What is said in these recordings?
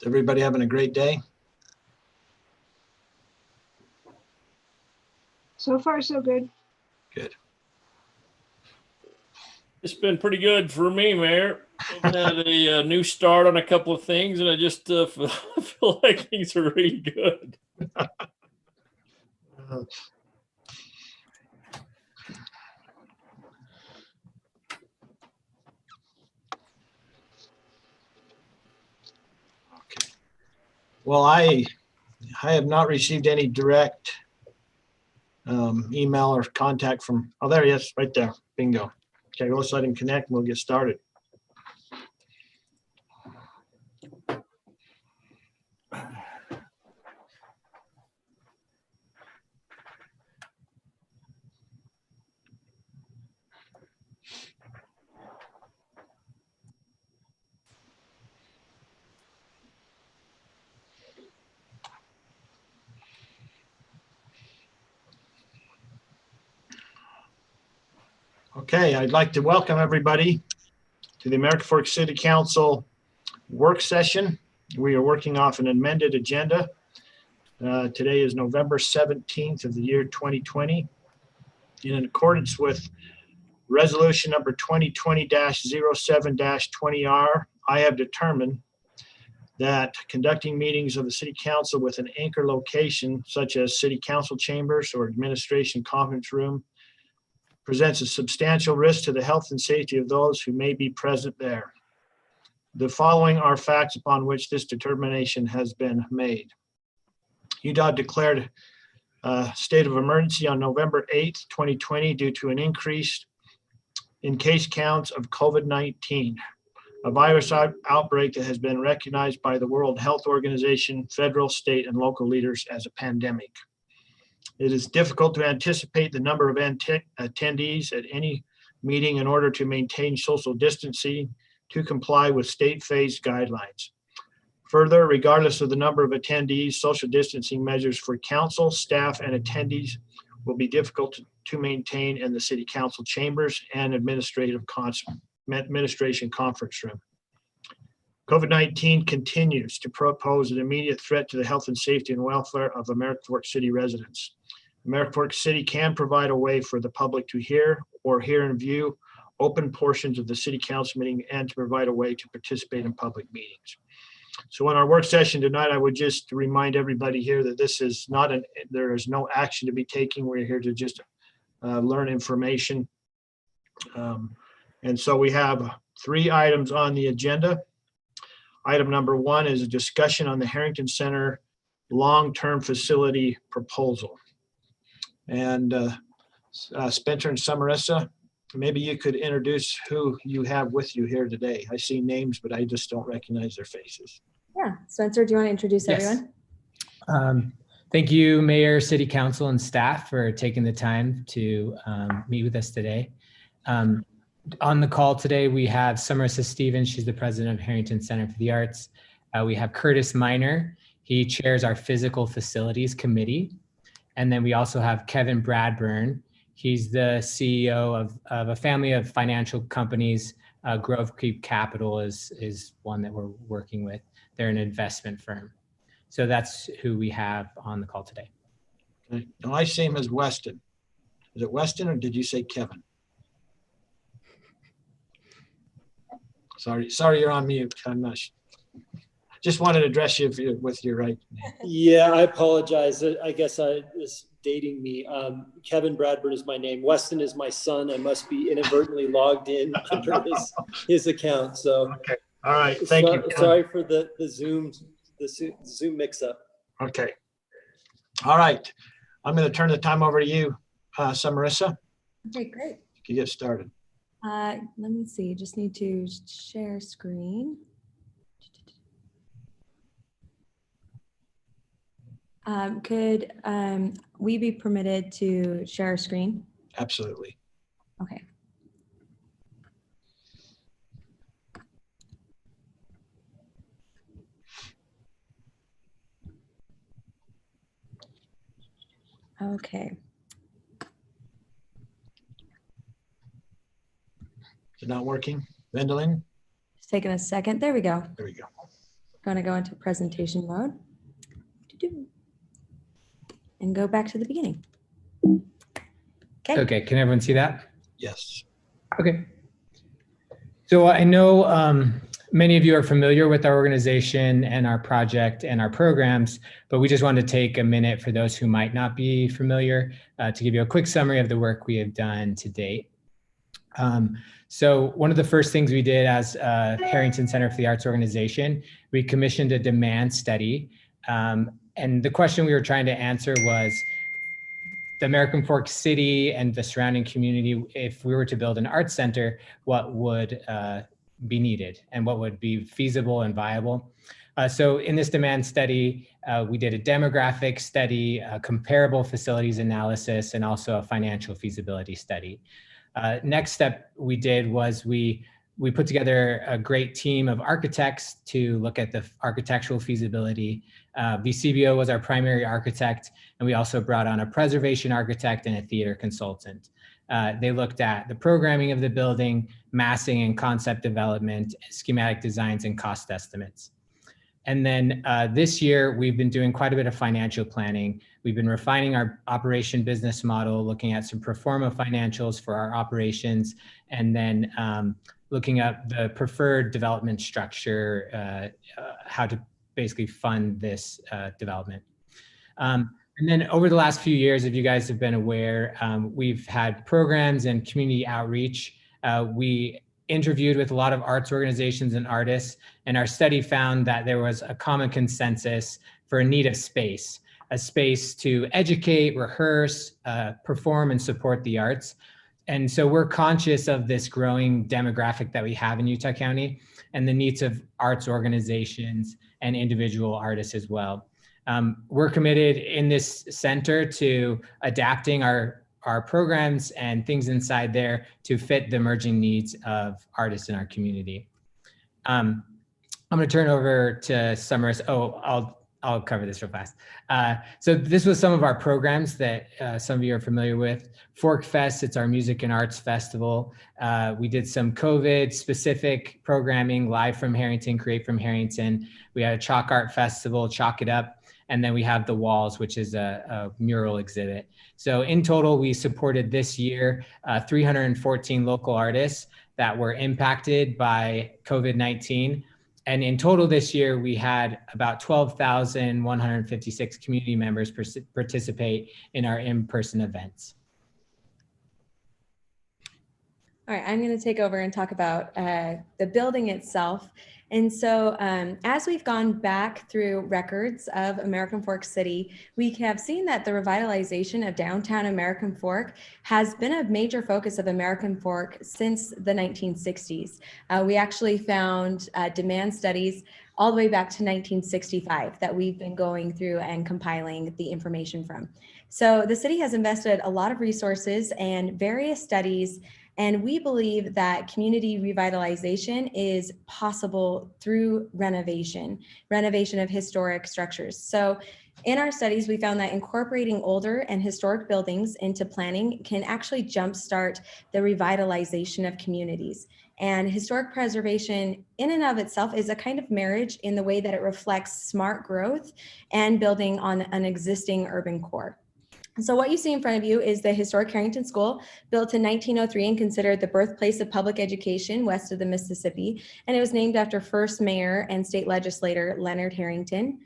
Everybody having a great day? So far, so good. Good. It's been pretty good for me, Mayor. I've had a new start on a couple of things, and I just feel like things are really good. Okay. Well, I have not received any direct email or contact from, oh, there he is, right there. Bingo. Okay, let's let him connect and we'll get started. Okay, I'd like to welcome everybody to the American Fork City Council work session. We are working off an amended agenda. Today is November 17th of the year 2020. In accordance with resolution number 2020-07-20R, I have determined that conducting meetings of the City Council with an anchor location such as City Council chambers or administration conference room presents a substantial risk to the health and safety of those who may be present there. The following are facts upon which this determination has been made. UDOT declared a state of emergency on November 8th, 2020 due to an increase in case counts of COVID-19, a virus outbreak that has been recognized by the World Health Organization, federal, state, and local leaders as a pandemic. It is difficult to anticipate the number of attendees at any meeting in order to maintain social distancing to comply with state-phased guidelines. Further, regardless of the number of attendees, social distancing measures for council, staff, and attendees will be difficult to maintain in the City Council chambers and administration conference room. COVID-19 continues to pose an immediate threat to the health and safety and welfare of American Fork City residents. American Fork City can provide a way for the public to hear and view open portions of the City Council meeting and to provide a way to participate in public meetings. So in our work session tonight, I would just remind everybody here that this is not there is no action to be taken. We're here to just learn information. And so we have 3 items on the agenda. Item number 1 is a discussion on the Carrington Center long-term facility proposal. And Spencer and Samarissa, maybe you could introduce who you have with you here today. I see names, but I just don't recognize their faces. Yeah, Spencer, do you want to introduce everyone? Thank you, Mayor, City Council, and staff for taking the time to meet with us today. On the call today, we have Samarissa Stevens. She's the president of Carrington Center for the Arts. We have Curtis Miner. He chairs our Physical Facilities Committee. And then we also have Kevin Bradburn. He's the CEO of a family of financial companies. Grove Creek Capital is one that we're working with. They're an investment firm. So that's who we have on the call today. Okay. Now I see him as Weston. Is it Weston or did you say Kevin? Sorry, you're on mute. I'm not sure. Just wanted to address you with your right name. Yeah, I apologize. I guess it's dating me. Kevin Bradburn is my name. Weston is my son. I must be inadvertently logged in under his account. So okay. All right. Thank you. Sorry for the Zoom mix-up. Okay. All right. I'm going to turn the time over to you, Samarissa. Okay, great. You can get started. Let me see. Just need to share screen. Could we be permitted to share a screen? Absolutely. Okay. Okay. Is it not working? Vendolin? Just taking a second. There we go. There we go. going to go into presentation mode. And go back to the beginning. Okay. Okay, can everyone see that? Yes. Okay. So I know many of you are familiar with our organization and our project and our programs, but we just want to take a minute for those who might not be familiar to give you a quick summary of the work we have done to date. So one of the first things we did as Harrington Center for the Arts organization, we commissioned a demand study. And the question we were trying to answer was, the American Fork City and the surrounding community, if we were to build an arts center, what would be needed and what would be feasible and viable? So in this demand study, we did a demographic study, a comparable facilities analysis, and also a financial feasibility study. Next step we did was we put together a great team of architects to look at the architectural feasibility. VCBO was our primary architect, and we also brought on a preservation architect and a theater consultant. They looked at the programming of the building, massing and concept development, schematic designs, and cost estimates. And then this year, we've been doing quite a bit of financial planning. We've been refining our operation business model, looking at some pro forma financials for our operations, and then looking at the preferred development structure, how to basically fund this development. And then over the last few years, if you guys have been aware, we've had programs and community outreach. We interviewed with a lot of arts organizations and artists, and our study found that there was a common consensus for a need of space, a space to educate, rehearse, perform, and support the arts. And so we're conscious of this growing demographic that we have in Utah County and the needs of arts organizations and individual artists as well. We're committed in this center to adapting our programs and things inside there to fit the emerging needs of artists in our community. I'm going to turn over to Summers. Oh, I'll cover this real fast. So this was some of our programs that some of you are familiar with. Fork Fest, it's our music and arts festival. We did some COVID specific programming, Live from Harrington, Create from Harrington. We had a chalk art festival, Chalk It Up. And then we have The Walls, which is a mural exhibit. So in total, we supported this year 314 local artists that were impacted by COVID-19. And in total this year, we had about 12,156 community members participate in our in-person events. All right, I'm going to take over and talk about the building itself. And so as we've gone back through records of American Fork City, we have seen that the revitalization of downtown American Fork has been a major focus of American Fork since the 1960s. We actually found demand studies all the way back to 1965 that we've been going through and compiling the information from. So the city has invested a lot of resources and various studies, and we believe that community revitalization is possible through renovation of historic structures. So in our studies, we found that incorporating older and historic buildings into planning can actually jumpstart the revitalization of communities. And historic preservation in and of itself is a kind of marriage in the way that it reflects smart growth and building on an existing urban core. So what you see in front of you is the historic Carrington School, built in 1903 and considered the birthplace of public education west of the Mississippi. And it was named after first mayor and state legislator Leonard Harrington.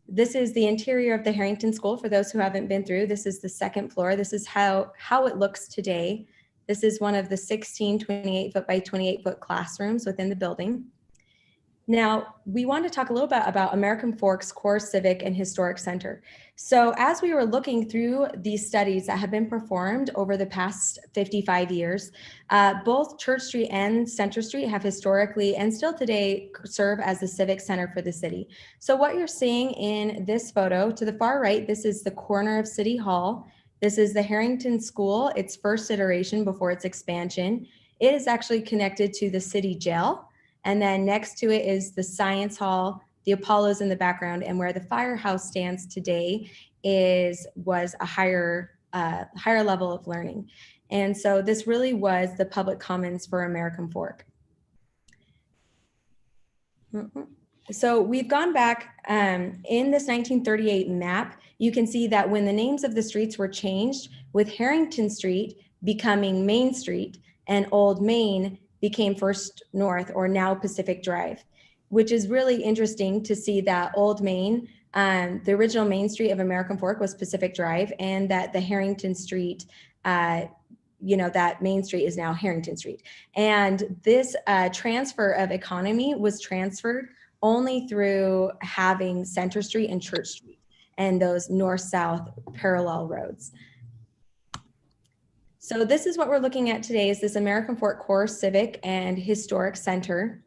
This is the interior of the Harrington School for those who haven't been through. This is the second floor. This is how it looks today. This is one of the 16 28-foot by 28-foot classrooms within the building. Now, we want to talk a little bit about American Fork's core civic and historic center. So as we were looking through these studies that have been performed over the past 55 years, both Church Street and Center Street have historically and still today serve as the civic center for the city. So what you're seeing in this photo, to the far right, this is the corner of City Hall. This is the Harrington School, its first iteration before its expansion. It is actually connected to the city jail. And then next to it is the Science Hall, the Apollo's in the background, and where the firehouse stands today was a higher level of learning. And so this really was the public commons for American Fork. So we've gone back in this 1938 map. You can see that when the names of the streets were changed, with Harrington Street becoming Main Street and Old Main became First North, or now Pacific Drive, which is really interesting to see that Old Main, the original Main Street of American Fork was Pacific Drive, and that the Harrington Street, that Main Street is now Harrington Street. And this transfer of economy was transferred only through having Center Street and Church Street and those north-south parallel roads. So this is what we're looking at today, is this American Fork Core Civic and Historic Center.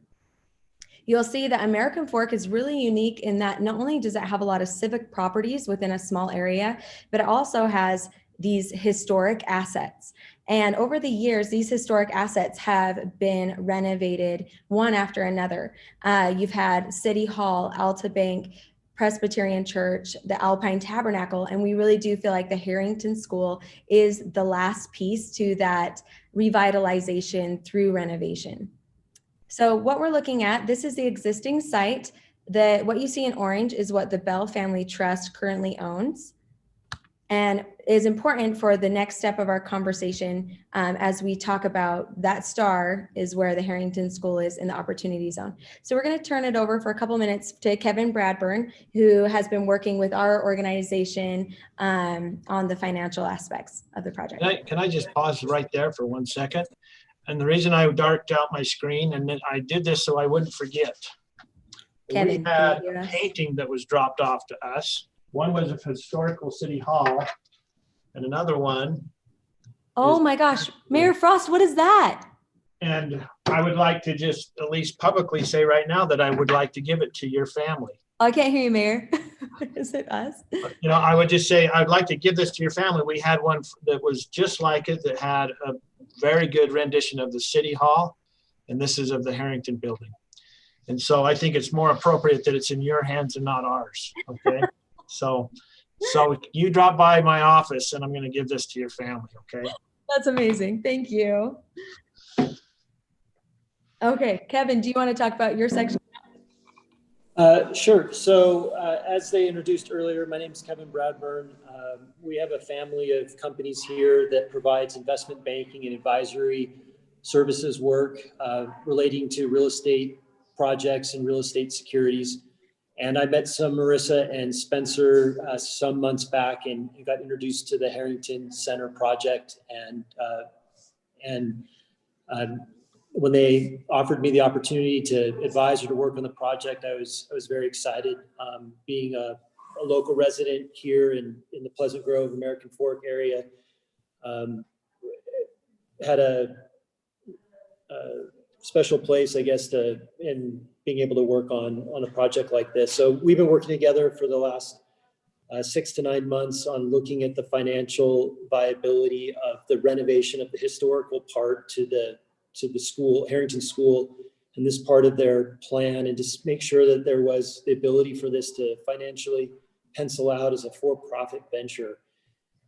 You'll see that American Fork is really unique in that not only does it have a lot of civic properties within a small area, but it also has these historic assets. And over the years, these historic assets have been renovated one after another. You've had City Hall, Alta Bank, Presbyterian Church, the Alpine Tabernacle, and we really do feel like the Harrington School is the last piece to that revitalization through renovation. So what we're looking at, this is the existing site. What you see in orange is what the Bell Family Trust currently owns, and is important for the next step of our conversation as we talk about that star is where the Harrington School is in the Opportunity Zone. So we're going to turn it over for a couple minutes to Kevin Bradburn, who has been working with our organization on the financial aspects of the project. Can I just pause right there for 1 second? And the reason I darked out my screen, and then I did this so I wouldn't forget. Kevin, we had can you hear a us? painting that was dropped off to us. One was of historical City Hall, and another one. Oh my gosh, Mayor Frost, what is that? And I would like to just at least publicly say right now that I would like to give it to your family. Oh, I can't hear you, Mayor. Is it us? I would just say, I'd like to give this to your family. We had one that was just like it, that had a very good rendition of the City Hall, and this is of the Harrington building. And so I think it's more appropriate that it's in your hands and not ours, okay? So you drop by my office and I'm going to give this to your family, okay? That's amazing. Thank you. Okay, Kevin, do you want to talk about your section? Sure. So as they introduced earlier, my name is Kevin Bradburn. We have a family of companies here that provides investment banking and advisory services work relating to real estate projects and real estate securities. And I met Marissa and Spencer some months back and got introduced to the Harrington Center project. And when they offered me the opportunity to advise or to work on the project, I was very excited. Being a local resident here in the Pleasant Grove, American Fork area, had a special place, I guess, in being able to work on a project like this. So we've been working together for the last 6 to 9 months on looking at the financial viability of the renovation of the historical part to the school, Harrington School, and this part of their plan, and just make sure that there was the ability for this to financially pencil out as a for-profit venture.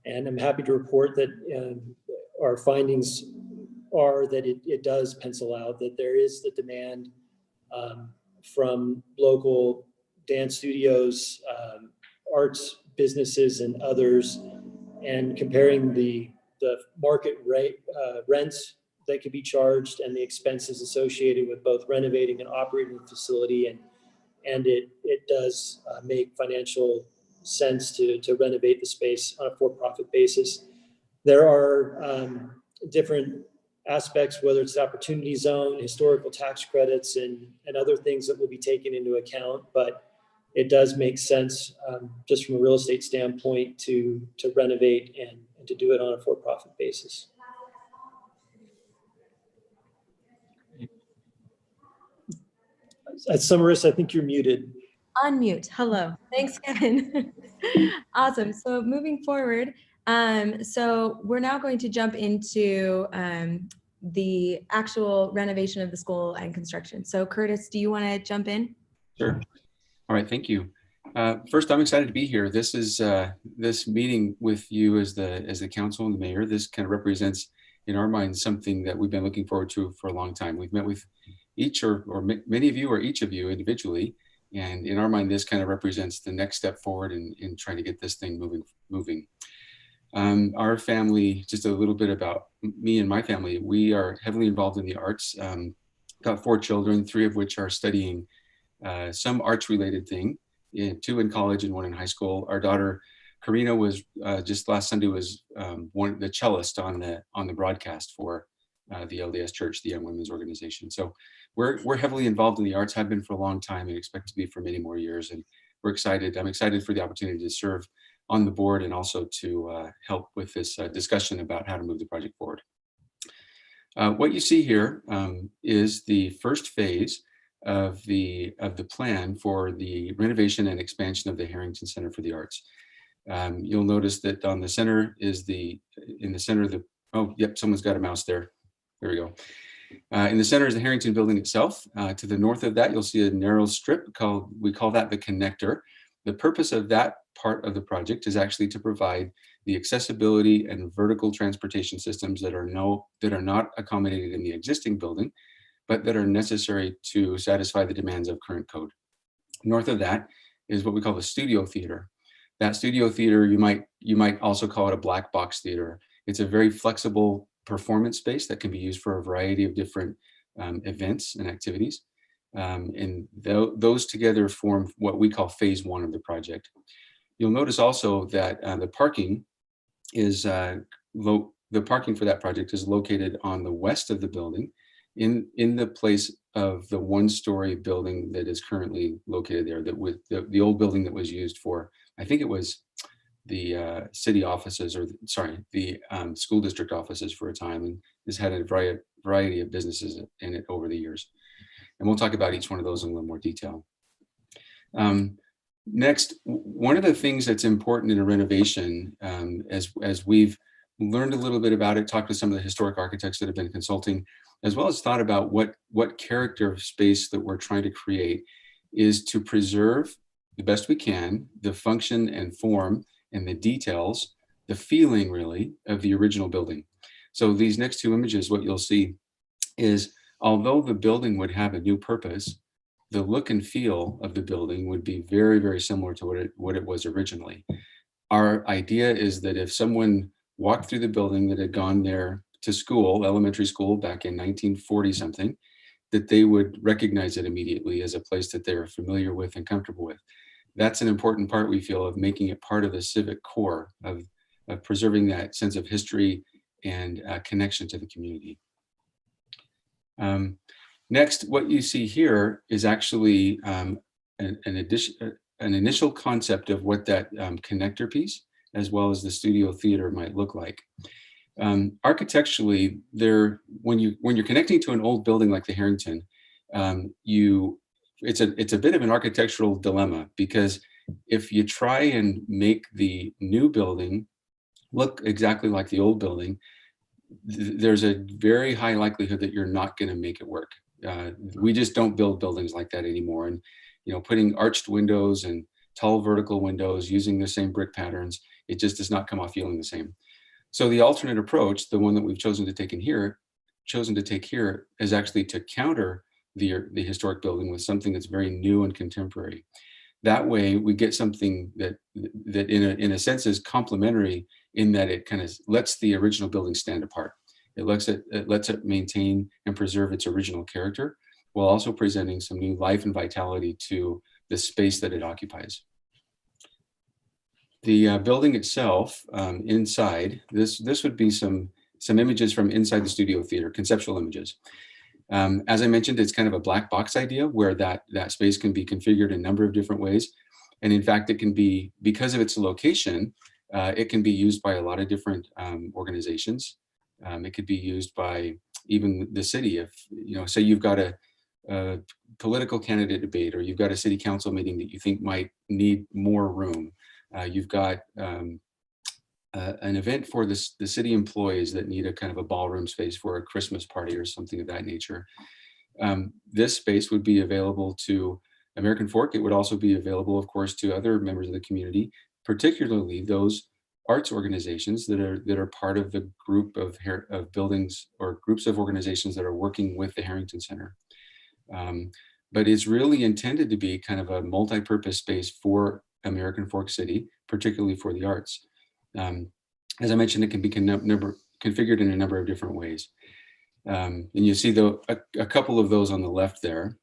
And I'm happy to report that our findings are that it does pencil out, that there is the demand from local dance studios, arts businesses, and others, and comparing the market rate rents that could be charged and the expenses associated with both renovating and operating the facility, and it does make financial sense to renovate the space on a for-profit basis. There are different aspects, whether it's the opportunity zone, historical tax credits, and other things that will be taken into account, but it does make sense just from a real estate standpoint to renovate and to do it on a for-profit basis. Marissa, I think you're muted. Unmute. Hello. Thanks, Kevin. Awesome. So moving forward, so we're now going to jump into the actual renovation of the school and construction. So Curtis, do you want to jump in? Sure. All right. Thank you. First, I'm excited to be here. This is this meeting with you as the council and the mayor. This kind of represents, in our minds, something that we've been looking forward to for a long time. We've met with each or many of you or each of you individually And in our mind, this kind of represents the next step forward in trying to get this thing moving. Our family, just a little bit about me and my family, we are heavily involved in the arts. Got 4 children, 3 of which are studying some arts related thing, 2 in college and 1 in high school. Our daughter, Karina, was just last Sunday was the cellist on the broadcast for the LDS Church, the Young Women's Organization. So we're heavily involved in the arts, have been for a long time, and expect to be for many more years. And we're excited. I'm excited for the opportunity to serve on the board and also to help with this discussion about how to move the project forward. What you see here is the first phase of the plan for the renovation and expansion of the Carrington Center for the Arts. You'll notice that on the center is oh, yep, someone's got a mouse there. There we go. In the center is the Carrington building itself. To the north of that, you'll see a narrow strip we call that the connector. The purpose of that part of the project is actually to provide the accessibility and vertical transportation systems that are not accommodated in the existing building, but that are necessary to satisfy the demands of current code. North of that is what we call the studio theater. That studio theater, you might also call it a black box theater. It's a very flexible performance space that can be used for a variety of different events and activities. And those together form what we call phase 1 of the project. You'll notice also that the parking for that project is located on the west of the building, in the place of the 1-story building that is currently located there. That with the old building that was used for, I think it was the city offices, or sorry, the school district offices for a time, and has had a variety of businesses in it over the years. And we'll talk about each one of those in a little more detail. Next, one of the things that's important in a renovation, as we've learned a little bit about it, talked to some of the historic architects that have been consulting, as well as thought about what character of space that we're trying to create, is to preserve the best we can the function and form and the details, the feeling really of the original building. So these next 2 images, what you'll see is, although the building would have a new purpose, the look and feel of the building would be very, very similar to what it was originally. Our idea is that if someone walked through the building that had gone there to school, elementary school, back in 1940 something, that they would recognize it immediately as a place that they are familiar with and comfortable with. That's an important part, we feel, of making it part of the civic core of preserving that sense of history and connection to the community. Next, what you see here is actually an initial concept of what that connector piece, as well as the studio theater, might look like. Architecturally, when you're connecting to an old building like the Carrington, it's a bit of an architectural dilemma, because if you try and make the new building look exactly like the old building, there's a very high likelihood that you're not going to make it work. We just don't build buildings like that anymore. And putting arched windows and tall vertical windows using the same brick patterns, it just does not come off feeling the same. So the alternate approach, the one that we've chosen to take here, is actually to counter the historic building with something that's very new and contemporary. That way, we get something that in a sense is complementary, in that it kind of lets the original building stand apart. It lets it maintain and preserve its original character, while also presenting some new life and vitality to the space that it occupies. The building itself, inside, this would be some images from inside the studio theater, conceptual images. As I mentioned, it's kind of a black box idea, where that space can be configured in a number of different ways. And in fact, it can be, because of its location, it can be used by a lot of different organizations. It could be used by even the city. If, say you've got a political candidate debate, or you've got a city council meeting that you think might need more room. You've got an event for the city employees that need a kind of a ballroom space for a Christmas party or something of that nature. This space would be available to American Fork. It would also be available, of course, to other members of the community, particularly those arts organizations that are part of the group of buildings or groups of organizations that are working with the Carrington Center. but it's really intended to be kind of a multi-purpose space for American Fork City, particularly for the arts. As I mentioned, it can be configured in a number of different ways. And you see a couple of those on the left there.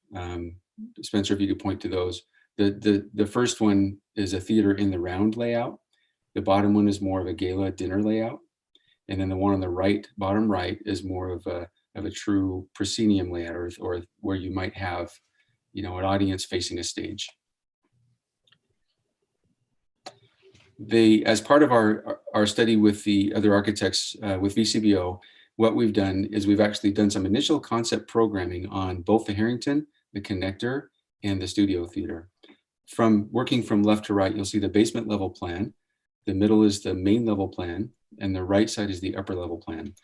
Spencer, if you could point to those. The first one is a theater in the round layout. The bottom one is more of a gala dinner layout. And then the one on the right, bottom right, is more of a true proscenium layout, or where you might have, an audience facing a stage. As part of our study with the other architects with VCBO, what we've done is we've actually done some initial concept programming on both the Carrington, the connector, and the studio theater. From working from left to right, you'll see the basement level plan. The middle is the main level plan, and the right side is the upper level plan.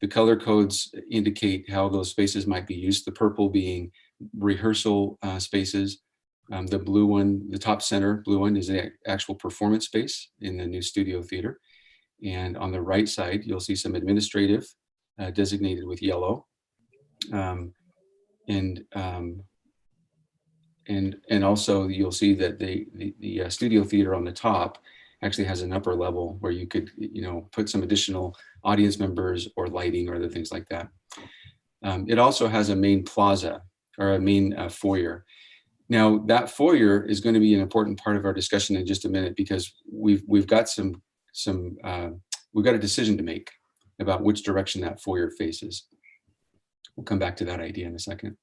The color codes indicate how those spaces might be used, the purple being rehearsal spaces. The blue one, the top center blue one, is the actual performance space in the new studio theater. And on the right side, you'll see some administrative designated with yellow. And also you'll see that the studio theater on the top actually has an upper level where you could, put some additional audience members or lighting or other things like that. It also has a main plaza, or a main foyer. Now, that foyer is going to be an important part of our discussion in just a minute, because we've got we've got a decision to make about which direction that foyer faces. We'll come back to that idea in a second.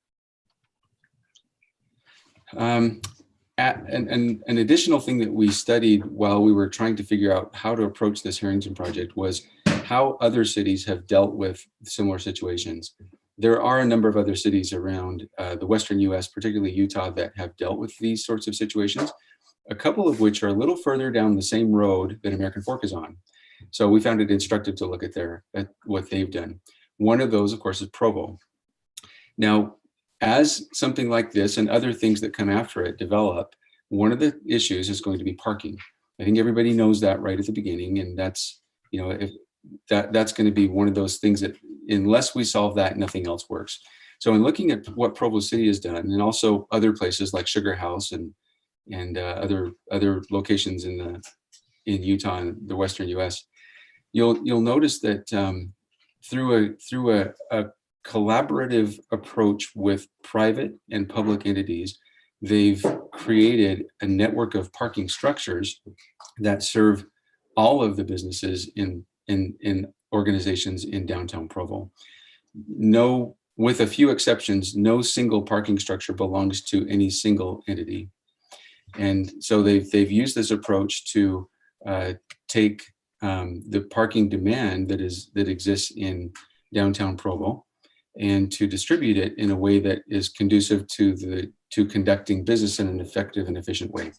An additional thing that we studied while we were trying to figure out how to approach this Carrington project was how other cities have dealt with similar situations. There are a number of other cities around the Western US, particularly Utah, that have dealt with these sorts of situations, a couple of which are a little further down the same road that American Fork is on. So we found it instructive to look at what they've done. One of those, of course, is Provo. Now, as something like this and other things that come after it develop, one of the issues is going to be parking. I think everybody knows that right at the beginning, and that's, that's going to be one of those things that, unless we solve that, nothing else works. So in looking at what Provo City has done, and also other places like Sugar House and other locations in Utah and the Western US, you'll notice that through a collaborative approach with private and public entities, they've created a network of parking structures that serve all of the businesses in organizations in downtown Provo. No, with a few exceptions, no single parking structure belongs to any single entity. And so they've used this approach to take the parking demand that exists in downtown Provo and to distribute it in a way that is conducive to conducting business in an effective and efficient way.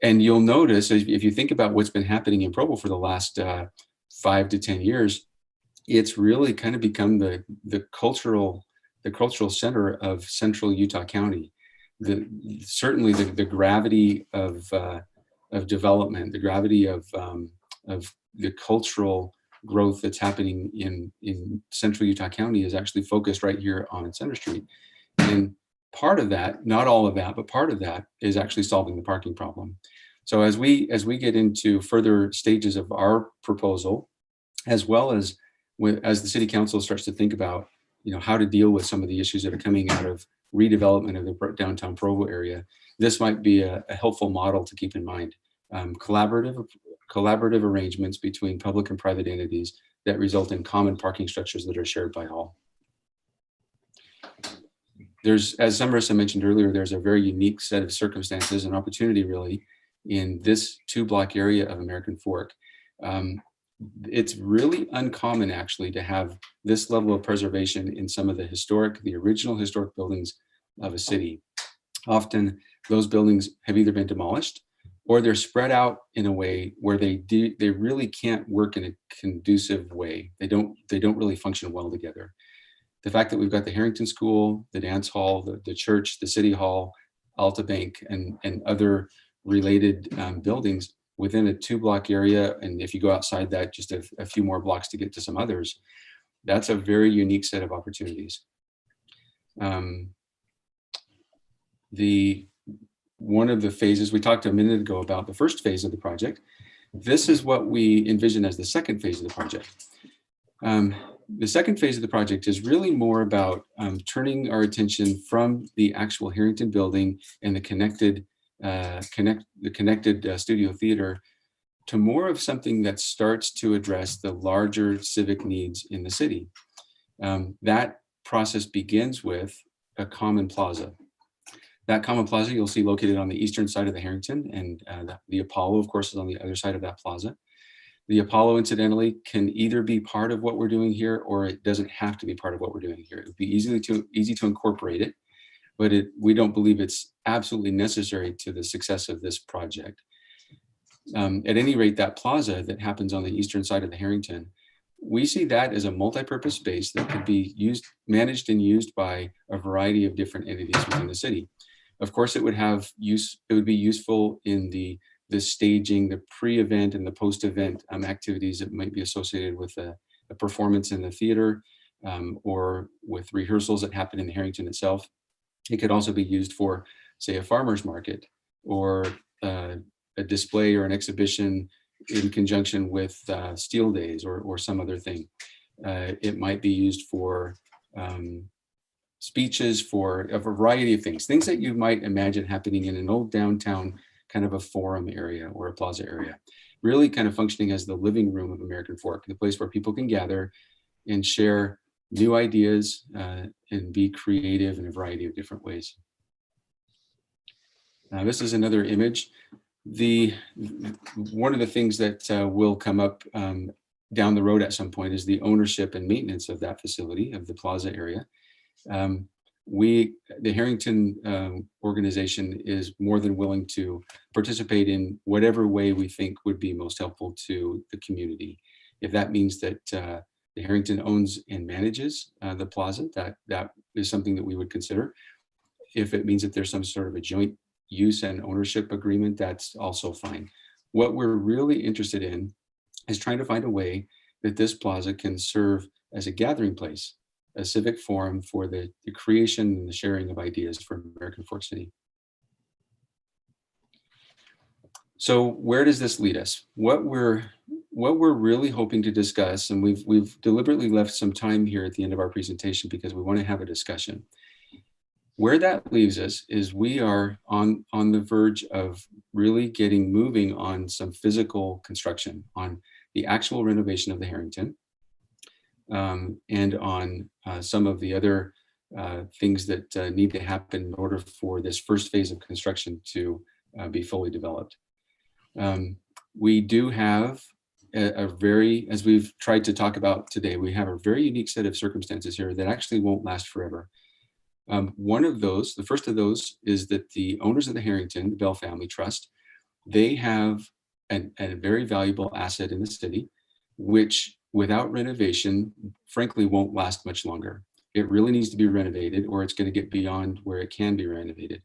And you'll notice, if you think about what's been happening in Provo for the last 5 to 10 years, it's really kind of become the cultural center of central Utah County. Certainly the gravity of development, the gravity of the cultural growth that's happening in central Utah County is actually focused right here on Center Street. And part of that, not all of that, but part of that is actually solving the parking problem. So as we get into further stages of our proposal, as well as as the city council starts to think about, how to deal with some of the issues that are coming out of redevelopment of the downtown Provo area, this might be a helpful model to keep in mind. Collaborative arrangements between public and private entities that result in common parking structures that are shared by all. As Marissa mentioned earlier, there's a very unique set of circumstances and opportunity really in this 2-block area of American Fork. It's really uncommon actually to have this level of preservation in some of the original historic buildings of a city. Often those buildings have either been demolished or they're spread out in a way where they really can't work in a conducive way. They don't really function well together. The fact that we've got the Carrington School, the dance hall, the church, the city hall, Alta Bank, and other related buildings within a 2-block area, and if you go outside that, just a few more blocks to get to some others, that's a very unique set of opportunities. one of the phases, we talked a minute ago about the first phase of the project. This is what we envision as the second phase of the project. The second phase of the project is really more about turning our attention from the actual Harrington building and the connected studio theater to more of something that starts to address the larger civic needs in the city. That process begins with a common plaza. That common plaza you'll see located on the eastern side of the Harrington, and the Apollo, of course, is on the other side of that plaza. The Apollo, incidentally, can either be part of what we're doing here, or it doesn't have to be part of what we're doing here. It would be easy to incorporate it, but we don't believe it's absolutely necessary to the success of this project. At any rate, that plaza that happens on the eastern side of the Harrington, we see that as a multi-purpose space that could be managed and used by a variety of different entities within the city. Of course, it would be useful in the staging, the pre-event and the post-event activities that might be associated with a performance in the theater, or with rehearsals that happen in the Harrington itself. It could also be used for, say, a farmer's market, or a display or an exhibition in conjunction with Steel Days or some other thing. It might be used for speeches, for a variety of things that you might imagine happening in an old downtown kind of a forum area or a plaza area, really kind of functioning as the living room of American Fork, the place where people can gather and share new ideas and be creative in a variety of different ways. This is another image. One of the things that will come up down the road at some point is the ownership and maintenance of that facility, of the plaza area. The Harrington organization is more than willing to participate in whatever way we think would be most helpful to the community. If that means that the Harrington owns and manages the plaza, that is something that we would consider. If it means that there's some sort of a joint use and ownership agreement, that's also fine. What we're really interested in is trying to find a way that this plaza can serve as a gathering place, a civic forum for the creation and the sharing of ideas for American Fork City. So where does this lead us? What we're really hoping to discuss, and we've deliberately left some time here at the end of our presentation because we want to have a discussion. Where that leaves us is we are on the verge of really getting moving on some physical construction, on the actual renovation of the Harrington, and on some of the other things that need to happen in order for this first phase of construction to be fully developed. We do have as we've tried to talk about today, we have a very unique set of circumstances here that actually won't last forever. One of those, the first of those, is that the owners of the Harrington, the Bell Family Trust, they have a very valuable asset in the city, which without renovation, frankly, won't last much longer. It really needs to be renovated, or it's going to get beyond where it can be renovated.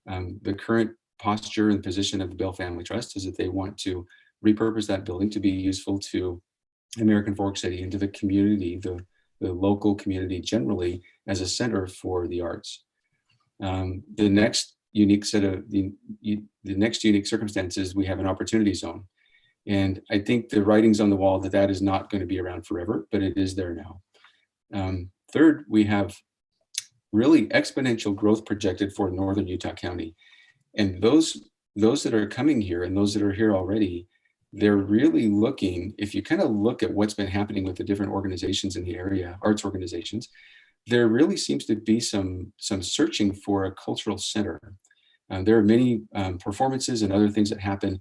The current posture and position of the Bell Family Trust is that they want to repurpose that building to be useful to American Fork City and to the community, the local community generally, as a center for the arts. The next unique circumstances, we have an opportunity zone. And I think the writing's on the wall that is not going to be around forever, but it is there now. Third, we have really exponential growth projected for Northern Utah County. And those that are coming here and those that are here already, they're really looking, if you kind of look at what's been happening with the different organizations in the area, arts organizations, there really seems to be some searching for a cultural center. There are many performances and other things that happen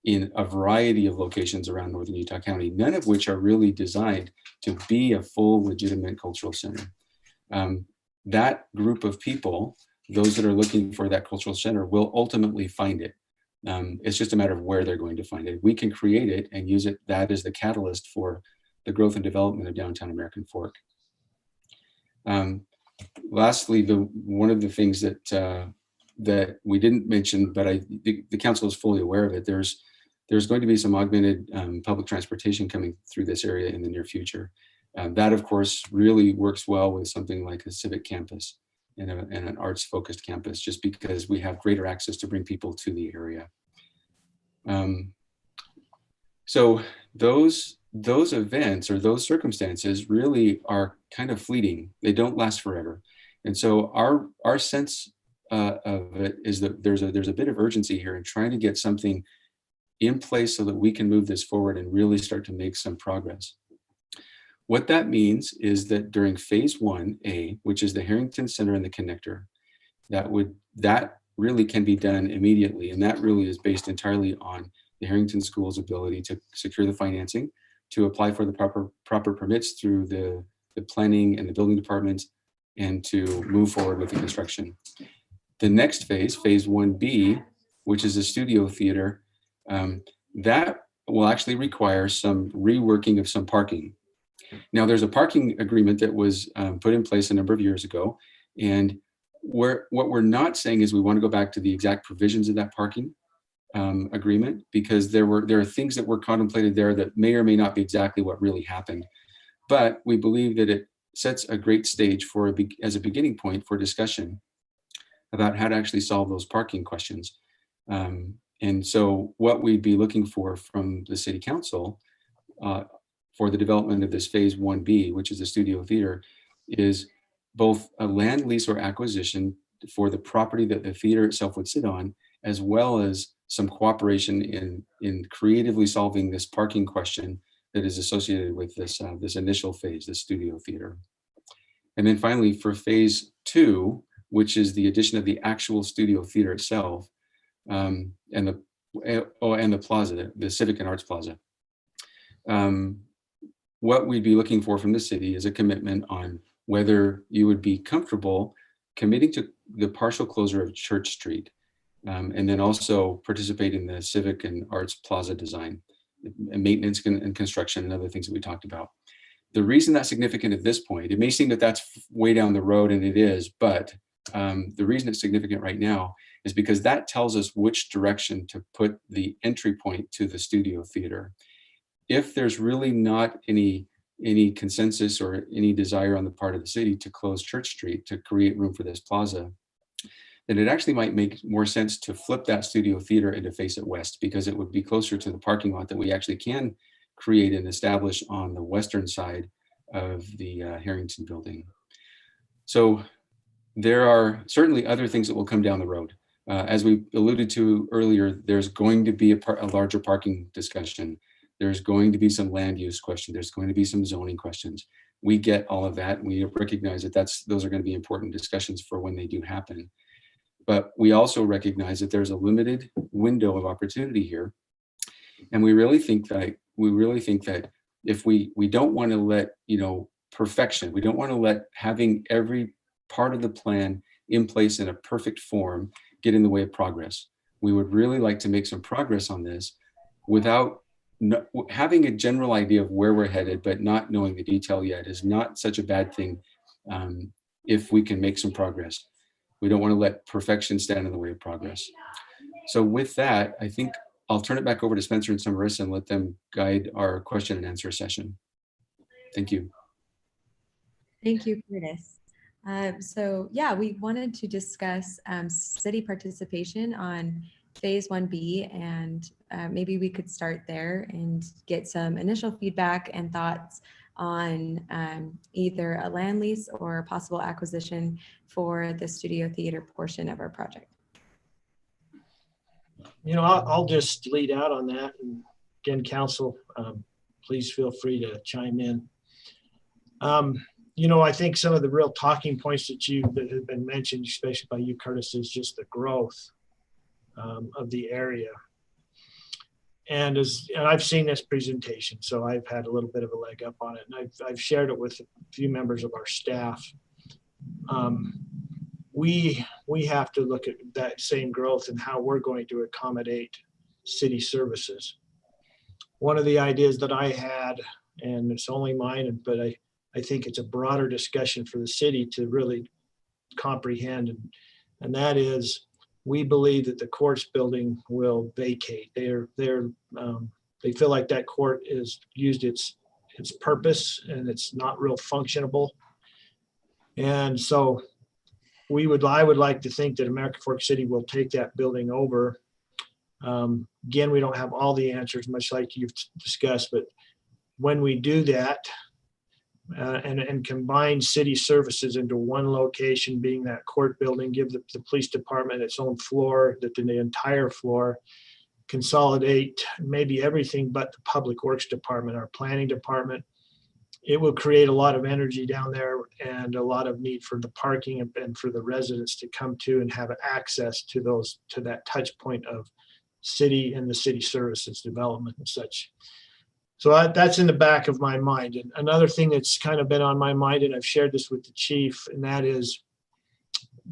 in a variety of locations around Northern Utah County, none of which are really designed to be a full legitimate cultural center. That group of people, those that are looking for that cultural center, will ultimately find it. It's just a matter of where they're going to find it. We can create it and use that as the catalyst for the growth and development of downtown American Fork. Lastly, one of the things that we didn't mention, but the council is fully aware of it, there's going to be some augmented public transportation coming through this area in the near future. That, of course, really works well with something like a Civic campus. and an arts-focused campus, just because we have greater access to bring people to the area. So those events or those circumstances really are kind of fleeting. They don't last forever. And so our sense of it is that there's a bit of urgency here in trying to get something in place so that we can move this forward and really start to make some progress. What that means is that during phase 1A, which is the Harrington Center and the connector, that really can be done immediately. And that really is based entirely on the Harrington School's ability to secure the financing, to apply for the proper permits through the planning and the building departments, and to move forward with the construction. The next phase, phase 1B, which is a studio theater, that will actually require some reworking of some parking. Now, there's a parking agreement that was put in place a number of years ago, and what we're not saying is we want to go back to the exact provisions of that parking agreement, because there are things that were contemplated there that may or may not be exactly what really happened. But we believe that it sets a great stage as a beginning point for discussion about how to actually solve those parking questions. And so what we'd be looking for from the city council for the development of this phase 1B, which is the studio theater, is both a land lease or acquisition for the property that the theater itself would sit on, as well as some cooperation in creatively solving this parking question that is associated with this initial phase, the studio theater. And then finally, for phase 2, which is the addition of the actual studio theater itself, and the plaza, the Civic and Arts Plaza. What we'd be looking for from the city is a commitment on whether you would be comfortable committing to the partial closure of Church Street, and then also participate in the Civic and Arts Plaza design, and maintenance and construction and other things that we talked about. The reason that's significant at this point, it may seem that that's way down the road, and it is, but the reason it's significant right now is because that tells us which direction to put the entry point to the studio theater. If there's really not any consensus or any desire on the part of the city to close Church Street to create room for this plaza, then it actually might make more sense to flip that studio theater and to face it west, because it would be closer to the parking lot that we actually can create and establish on the western side of the Harrington building. So there are certainly other things that will come down the road. As we alluded to earlier, there's going to be a larger parking discussion. There's going to be some land use question. There's going to be some zoning questions. We get all of that. We recognize that those are going to be important discussions for when they do happen. But we also recognize that there's a limited window of opportunity here. And we really think that if we don't want to let, perfection, we don't want to let having every part of the plan in place in a perfect form get in the way of progress. We would really like to make some progress on this without having a general idea of where we're headed, but not knowing the detail yet is not such a bad thing if we can make some progress. We don't want to let perfection stand in the way of progress. So with that, I think I'll turn it back over to Spencer and Marissa and let them guide our question and answer session. Thank you. Thank you, Curtis. So yeah, we wanted to discuss city participation on phase 1B, and maybe we could start there and get some initial feedback and thoughts on either a land lease or possible acquisition for the studio theater portion of our project. I'll just lead out on that. And again, council, please feel free to chime in. I think some of the real talking points that have been mentioned, especially by you, Curtis, is just the growth of the area. And I've seen this presentation, so I've had a little bit of a leg up on it, and I've shared it with a few members of our staff. We have to look at that same growth and how we're going to accommodate city services. One of the ideas that I had, and it's only mine, but I think it's a broader discussion for the city to really comprehend, and that is, we believe that the courts building will vacate. They feel like that court is used its purpose and it's not real functionable. And so I would like to think that American Fork City will take that building over. Again, we don't have all the answers, much like you've discussed, but when we do that and combine city services into one location, being that court building, give the police department its own floor, that the entire floor, consolidate maybe everything but the public works department, our planning department, it will create a lot of energy down there and a lot of need for the parking and for the residents to come to and have access to that touch point of city and the city services development and such. So that's in the back of my mind. And another thing that's kind of been on my mind, and I've shared this with the chief, and that is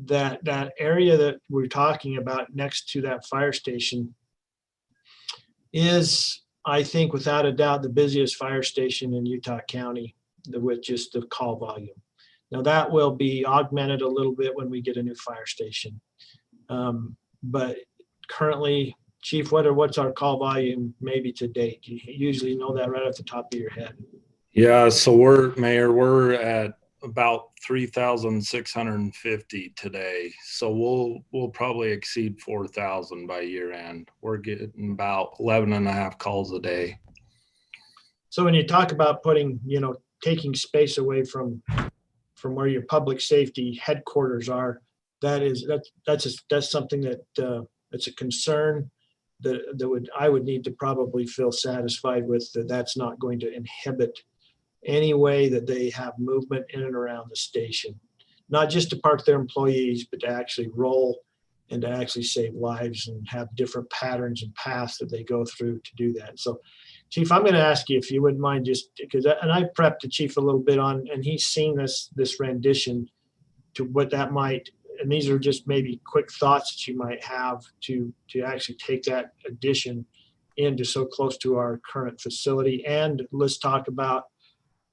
that area that we're talking about next to that fire station is, I think, without a doubt, the busiest fire station in Utah County with just the call volume. Now that will be augmented a little bit when we get a new fire station. But currently, Chief, what's our call volume maybe to date? You usually know that right off the top of your head. Yeah, so we're at about 3,650 today. So we'll probably exceed 4,000 by year end. We're getting about 11 and a half calls a day. So when you talk about taking space away from where your public safety headquarters are, that's something that it's a concern that I would need to probably feel satisfied with, that's not going to inhibit any way that they have movement in and around the station, not just to park their employees, but to actually roll and to actually save lives and have different patterns and paths that they go through to do that. So, Chief, I'm going to ask you if you wouldn't mind, just because, and I prepped the chief a little bit on, and he's seen this rendition to what that might. And these are just maybe quick thoughts that you might have to actually take that addition into so close to our current facility. And let's talk about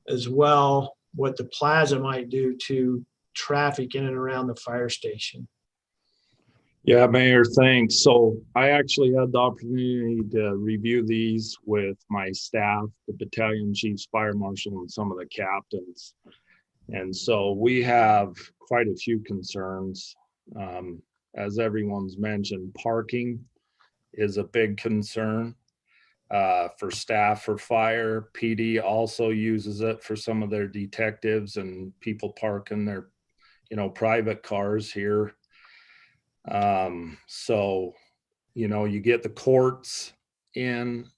as well what the plaza might do to traffic in and around the fire station. Yeah, Mayor, thanks. So I actually had the opportunity to review these with my staff, the battalion chiefs, fire marshal, and some of the captains. And so we have quite a few concerns. As everyone's mentioned, parking is a big concern for staff, for fire. PD also uses it for some of their detectives and people parking their, private cars here. So, you get the courts in,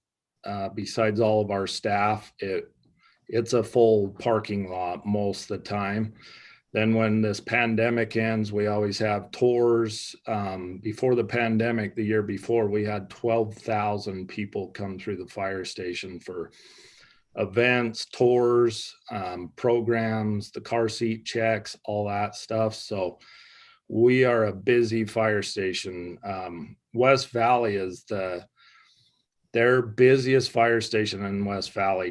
besides all of our staff, it's a full parking lot most of the time. Then when this pandemic ends, we always have tours. Before the pandemic, the year before, we had 12,000 people come through the fire station for events, tours, programs, the car seat checks, all that stuff. So we are a busy fire station. West Valley is their busiest fire station in West Valley,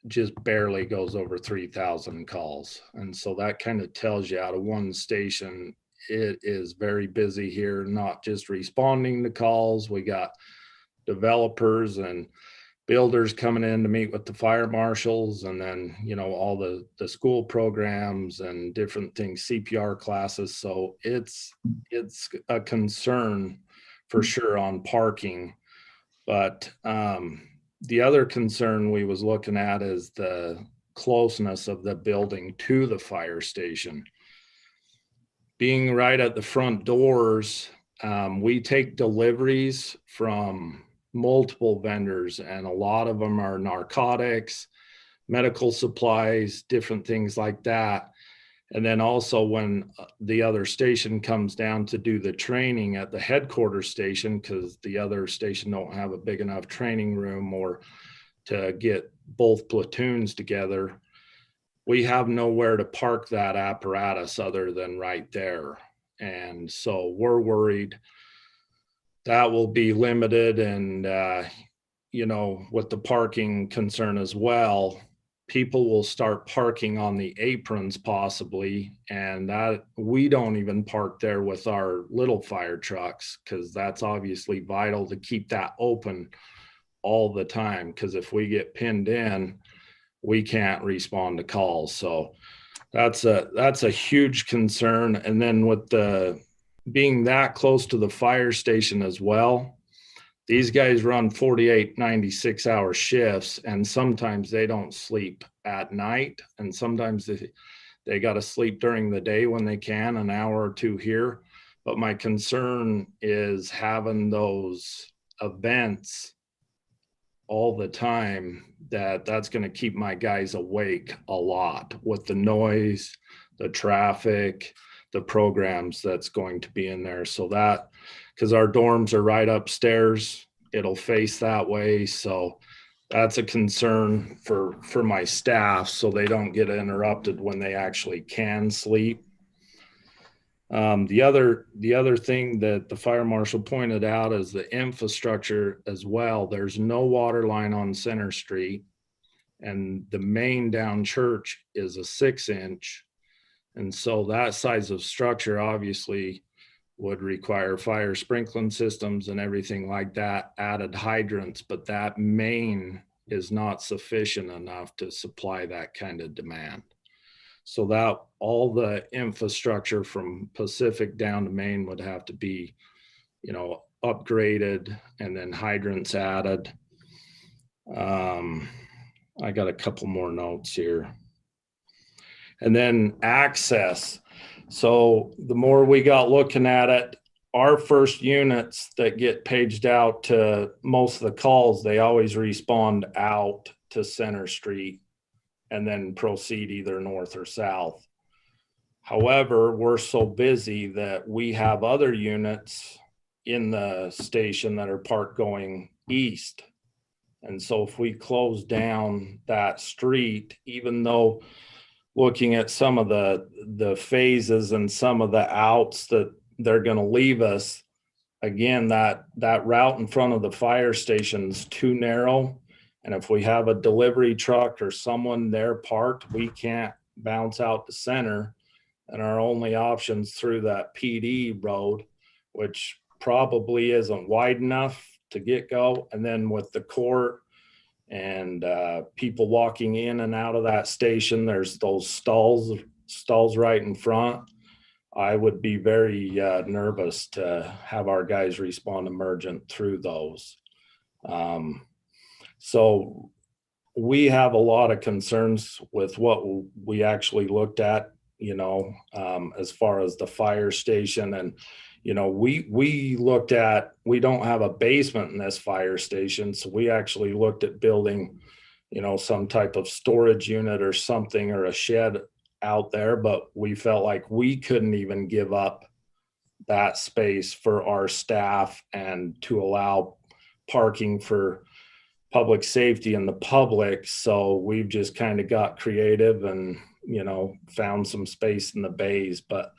just barely goes over 3,000 calls. And so that kind of tells you out of one station, it is very busy here, not just responding to calls. We got developers and builders coming in to meet with the fire marshals, and then, all the school programs and different things, CPR classes. So it's a concern for sure on parking. But the other concern we was looking at is the closeness of the building to the fire station. Being right at the front doors, we take deliveries from multiple vendors, and a lot of them are narcotics, medical supplies, different things like that. And then also when the other station comes down to do the training at the headquarters station, because the other station don't have a big enough training room or to get both platoons together, we have nowhere to park that apparatus other than right there. And so we're worried that will be limited. And, with the parking concern as well, people will start parking on the aprons possibly, and that we don't even park there with our little fire trucks, because that's obviously vital to keep that open all the time, because if we get pinned in, we can't respond to calls. So That's a huge concern. And then with the being that close to the fire station as well, these guys run 48, 96-hour shifts, and sometimes they don't sleep at night, and sometimes they got to sleep during the day when they can, an hour or two here. But my concern is having those events all the time, that's going to keep my guys awake a lot with the noise, the traffic, the programs that's going to be in there. So that, because our dorms are right upstairs, it'll face that way. So that's a concern for my staff, so they don't get interrupted when they actually can sleep. The other thing that the fire marshal pointed out is the infrastructure as well. There's no water line on Center Street, and the main down church is a 6-inch. And so that size of structure obviously would require fire sprinkling systems and everything like that, added hydrants, but that main is not sufficient enough to supply that kind of demand. So that all the infrastructure from Pacific down to Maine would have to be, upgraded, and then hydrants added. I got a couple more notes here. And then access. So the more we got looking at it, our first units that get paged out to most of the calls, they always respond out to Center Street and then proceed either north or south. However, we're so busy that we have other units in the station that are parked going east. And so if we close down that street, even though looking at some of the phases and some of the outs that they're going to leave us, again, that route in front of the fire station is too narrow. And if we have a delivery truck or someone there parked, we can't bounce out the center. And our only options through that PD road, which probably isn't wide enough to get go. And then with the court and people walking in and out of that station, there's those stalls right in front. I would be very nervous to have our guys respond emergent through those. So we have a lot of concerns with what we actually looked at, as far as the fire station. And, we looked at, we don't have a basement in this fire station. So we actually looked at building, some type of storage unit or something, or a shed out there, but we felt like we couldn't even give up that space for our staff and to allow parking for public safety and the public. So we've just kind of got creative and, found some space in the bays. But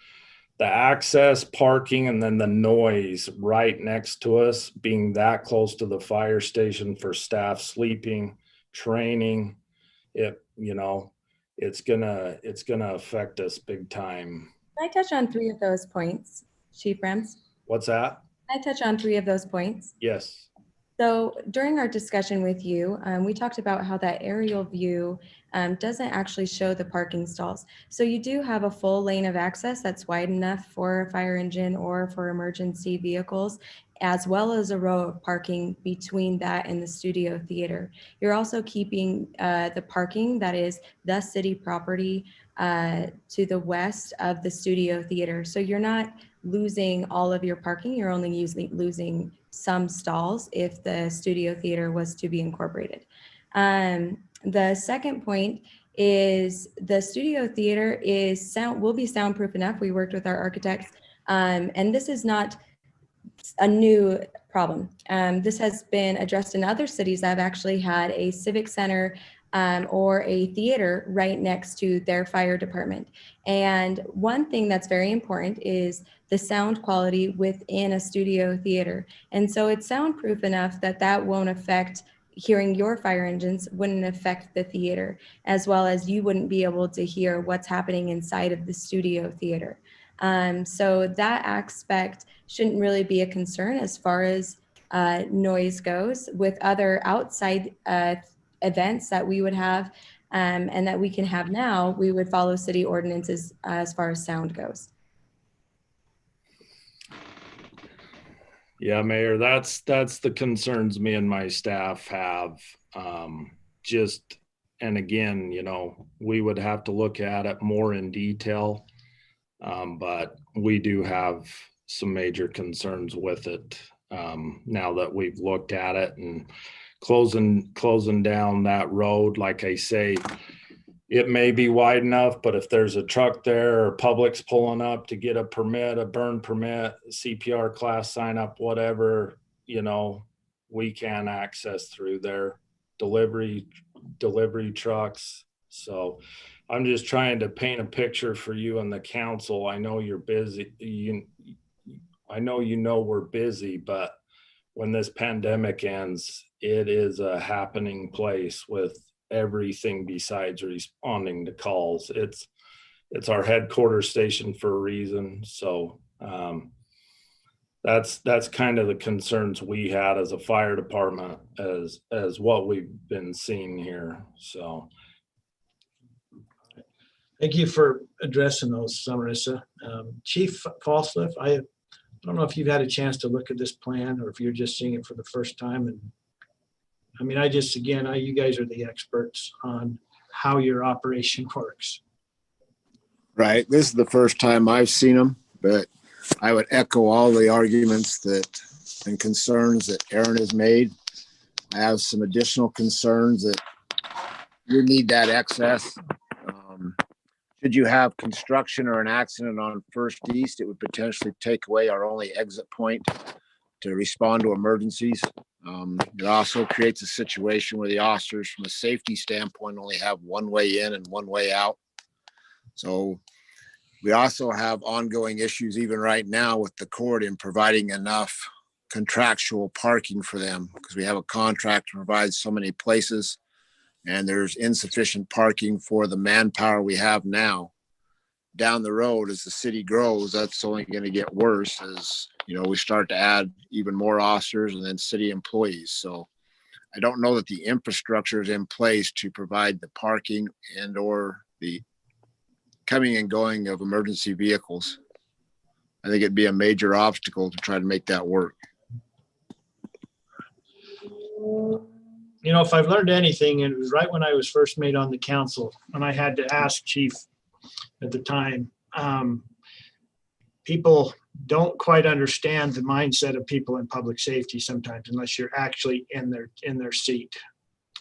the access, parking, and then the noise right next to us, being that close to the fire station for staff sleeping, training, it's gonna affect us big time. Can I touch on 3 of those points, Chief Rams? What's that? Can I touch on 3 of those points? Yes. So during our discussion with you, we talked about how that aerial view doesn't actually show the parking stalls. So you do have a full lane of access that's wide enough for a fire engine or for emergency vehicles, as well as a row of parking between that and the studio theater. You're also keeping the parking that is the city property to the west of the studio theater. So you're not losing all of your parking, you're only losing some stalls if the studio theater was to be incorporated. The second point is the studio theater will be soundproof enough. We worked with our architects, and this is not a new problem. This has been addressed in other cities that have actually had a civic center or a theater right next to their fire department. And one thing that's very important is the sound quality within a studio theater. And so it's soundproof enough that won't affect hearing your fire engines, wouldn't affect the theater, as well as you wouldn't be able to hear what's happening inside of the studio theater. So that aspect shouldn't really be a concern as far as noise goes. With other outside events that we would have, and that we can have now, we would follow city ordinances as far as sound goes. Yeah, Mayor, that's the concerns me and my staff have. And again, you know, we would have to look at it more in detail. But we do have some major concerns with it now that we've looked at it, and closing down that road. Like I say, it may be wide enough, but if there's a truck there or public's pulling up to get a permit, a burn permit, CPR class sign up, whatever, you know, we can access through there. Delivery trucks. So I'm just trying to paint a picture for you and the council. I know you're busy. I know you know we're busy, but when this pandemic ends, it is a happening place with everything besides responding to calls. It's our headquarters station for a reason. So that's kind of the concerns we had as a fire department, as what we've been seeing here. So Thank you for addressing those, Marissa. Chief Falsliff, I don't know if you've had a chance to look at this plan or if you're just seeing it for the first time. And I mean, you guys are the experts on how your operation works. Right. This is the first time I've seen them, but I would echo all the arguments and concerns that Aaron has made. I have some additional concerns that you need that access. Should you have construction or an accident on First East, it would potentially take away our only exit point to respond to emergencies. It also creates a situation where the officers, from a safety standpoint, only have one way in and one way out. So we also have ongoing issues even right now with the court in providing enough contractual parking for them, because we have a contract to provide so many places and there's insufficient parking for the manpower we have now. Down the road, as the city grows, that's only going to get worse as, you know, we start to add even more officers and then city employees. So I don't know that the infrastructure is in place to provide the parking and or the coming and going of emergency vehicles. I think it'd be a major obstacle to try to make that work. You know, if I've learned anything, it was right when I was first made on the council, and I had to ask Chief at the time, people don't quite understand the mindset of people in public safety sometimes, unless you're actually in their seat.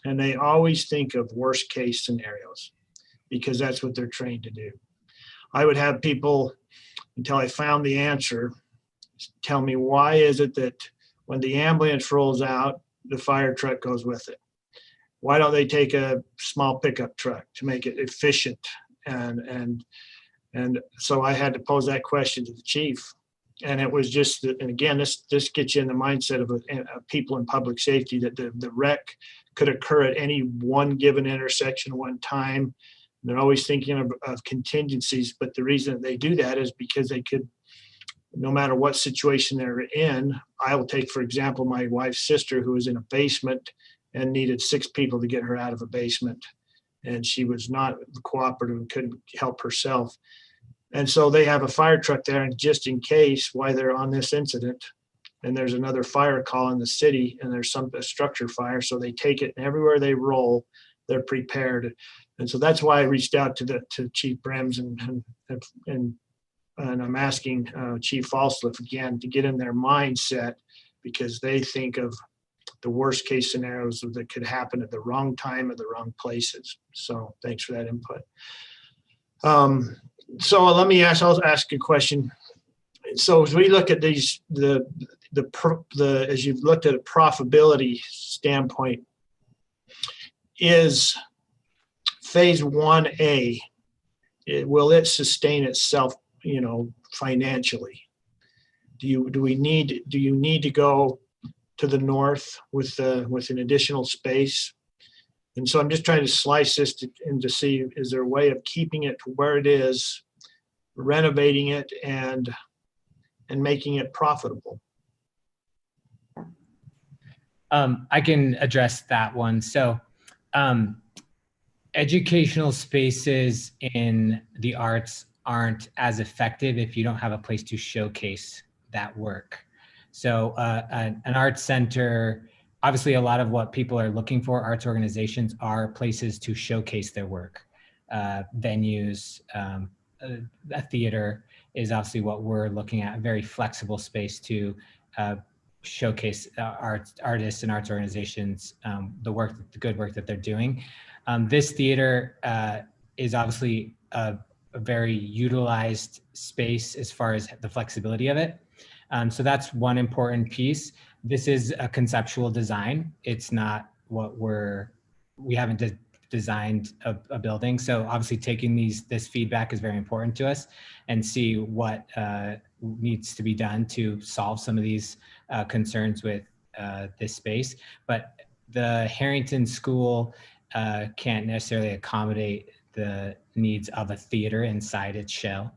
And they always think of worst case scenarios because that's what they're trained to do. I would have people, until I found the answer, tell me, why is it that when the ambulance rolls out, the fire truck goes with it? Why don't they take a small pickup truck to make it efficient? And so I had to pose that question to the chief. And it was just, and again, this gets you in the mindset of people in public safety, that the wreck could occur at any one given intersection, one time. They're always thinking of contingencies, but the reason that they do that is because they could, no matter what situation they're in. I will take, for example, my wife's sister, who was in a basement and needed 6 people to get her out of a basement. And she was not cooperative and couldn't help herself. And so they have a fire truck there, and just in case, while they're on this incident, and there's another fire call in the city, and there's a structure fire, so they take it, and everywhere they roll, they're prepared. And so that's why I reached out to Chief Brems, and I'm asking Chief Falsliff again to get in their mindset, because they think of the worst case scenarios that could happen at the wrong time at the wrong places. So thanks for that input. So let me I'll ask a question. So as we look at these, as you've looked at a profitability standpoint, is phase 1A, will it sustain itself, you know, financially? Do you need to go to the north with an additional space? And so I'm just trying to slice this to see, is there a way of keeping it to where it is, renovating it, and making it profitable? I can address that one. So educational spaces in the arts aren't as effective if you don't have a place to showcase that work. So an arts center, obviously a lot of what people are looking for, arts organizations, are places to showcase their work. Venues, a theater is obviously what we're looking at, a very flexible space to showcase artists and arts organizations, the good work that they're doing. This theater is obviously a very utilized space as far as the flexibility of it. So that's one important piece. This is a conceptual design. It's not what we haven't designed a building. So obviously taking this feedback is very important to us, and see what needs to be done to solve some of these concerns with this space. But the Harrington School can't necessarily accommodate the needs of a theater inside its shell.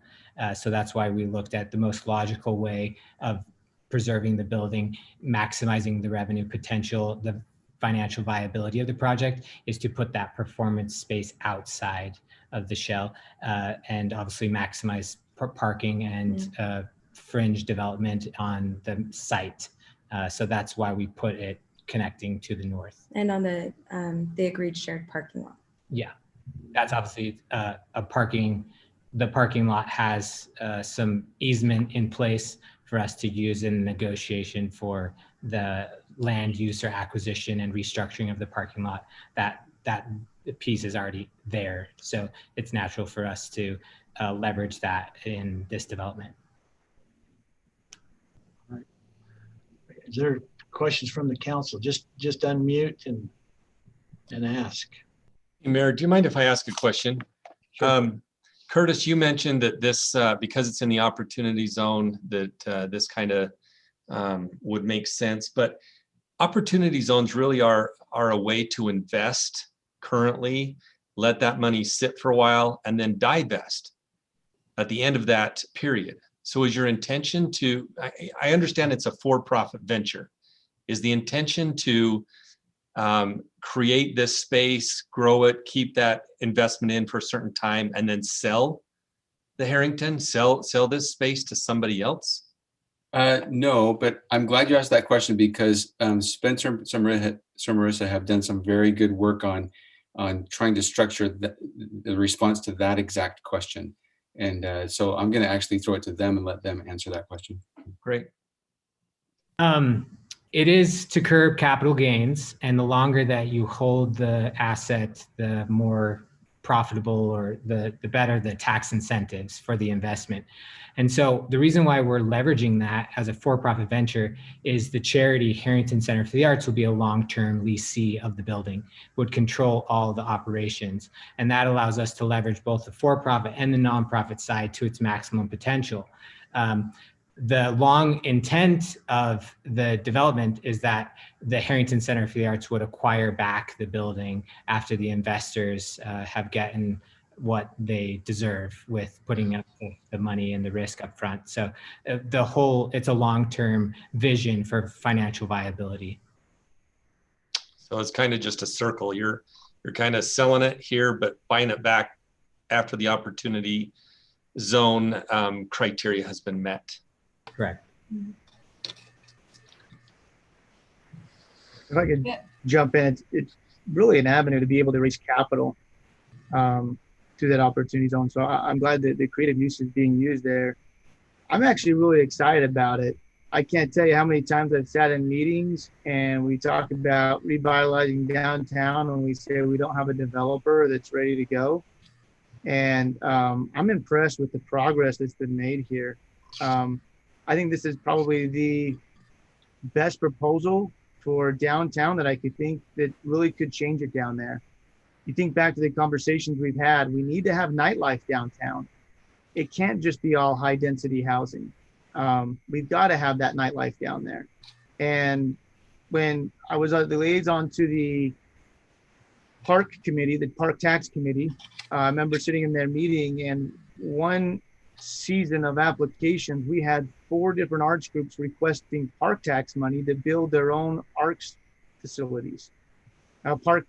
So that's why we looked at the most logical way of preserving the building, maximizing the revenue potential, the financial viability of the project, is to put that performance space outside of the shell, and obviously maximize parking and fringe development on the site. So that's why we put it connecting to the north. And on the agreed shared parking lot. Yeah, that's obviously a parking. The parking lot has some easement in place for us to use in negotiation for the land use or acquisition and restructuring of the parking lot. That piece is already there, so it's natural for us to leverage that in this development. All right. Is there questions from the council? Just unmute and ask. Hey, Mayor, do you mind if I ask a question? Sure. Curtis, you mentioned that this, because it's in the opportunity zone, that this kind of would make sense. But opportunity zones really are a way to invest currently, let that money sit for a while, and then divest at the end of that period. So is your intention to, I understand it's a for-profit venture. Is the intention to create this space, grow it, keep that investment in for a certain time, and then sell the Harrington, sell this space to somebody else? No, but I'm glad you asked that question, because Spencer and Marissa have done some very good work on trying to structure the response to that exact question. And so I'm going to actually throw it to them and let them answer that question. Great. It is to curb capital gains, and the longer that you hold the asset, the more profitable, or the better the tax incentives for the investment. And so the reason why we're leveraging that as a for-profit venture is the charity Harrington Center for the Arts will be a long-term leasee of the building, would control all the operations. And that allows us to leverage both the for-profit and the nonprofit side to its maximum potential. The long intent of the development is that the Harrington Center for the Arts would acquire back the building after the investors have gotten what they deserve with putting up the money and the risk up front. So it's a long-term vision for financial viability. So it's kind of just a circle. You're kind of selling it here, but buying it back after the opportunity zone criteria has been met. Correct. If I could jump in, it's really an avenue to be able to raise capital to that opportunity zone. So I'm glad that the creative use is being used there. I'm actually really excited about it. I can't tell you how many times I've sat in meetings and we talk about revitalizing downtown and we say we don't have a developer that's ready to go. And I'm impressed with the progress that's been made here. I think this is probably the best proposal for downtown that I could think that really could change it down there. You think back to the conversations we've had, we need to have nightlife downtown. It can't just be all high density housing. We've got to have that nightlife down there. And when I was the liaison to the park committee, the park tax committee, I remember sitting in their meeting, and one season of applications, we had 4 different arts groups requesting park tax money to build their own arts facilities, art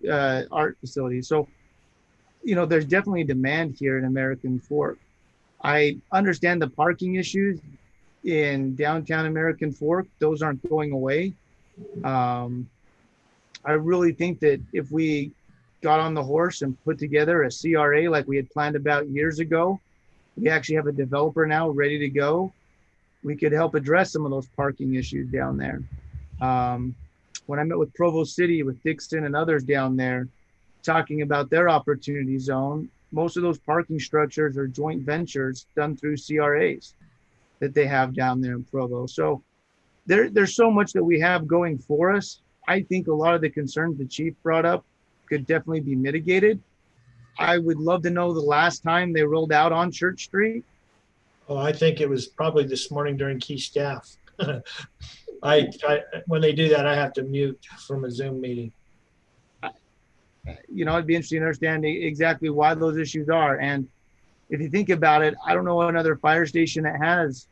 facilities. So there's definitely demand here in American Fork. I understand the parking issues in downtown American Fork. Those aren't going away. I really think that if we got on the horse and put together a CRA like we had planned about years ago, we actually have a developer now ready to go. We could help address some of those parking issues down there. When I met with Provo City, with Dixon and others down there, talking about their opportunity zone, most of those parking structures are joint ventures done through CRAs that they have down there in Provo. So there's so much that we have going for us. I think a lot of the concerns the chief brought up could definitely be mitigated. I would love to know the last time they rolled out on Church Street. Oh, I think it was probably this morning during key staff. When they do that, I have to mute from a Zoom meeting. It'd be interesting to understand exactly why those issues are. And if you think about it, I don't know another fire station that has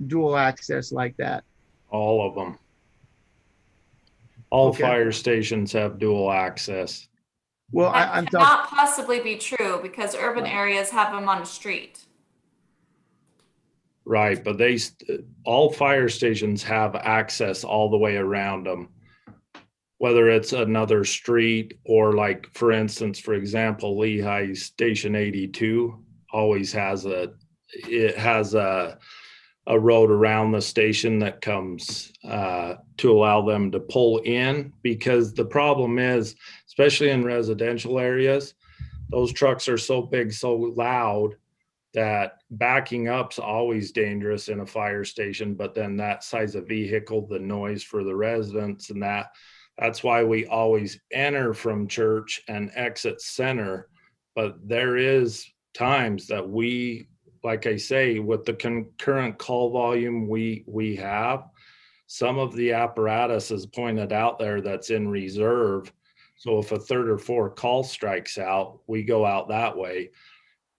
dual access like that. All of them. All Okay. fire stations have dual access. Well, That I'm talking. cannot possibly be true because urban areas have them on the street. Right, but all fire stations have access all the way around them. Whether it's another street or, like, for instance, for example, Lehigh Station 82 always has a road around the station that comes to allow them to pull in, because the problem is, especially in residential areas, those trucks are so big, so loud that backing up's always dangerous in a fire station. But then that size of vehicle, the noise for the residents, and that's why we always enter from Church and exit Center. But there is times that we, like I say, with the concurrent call volume we have, some of the apparatus is pointed out there that's in reserve. So if a third or fourth call strikes out, we go out that way.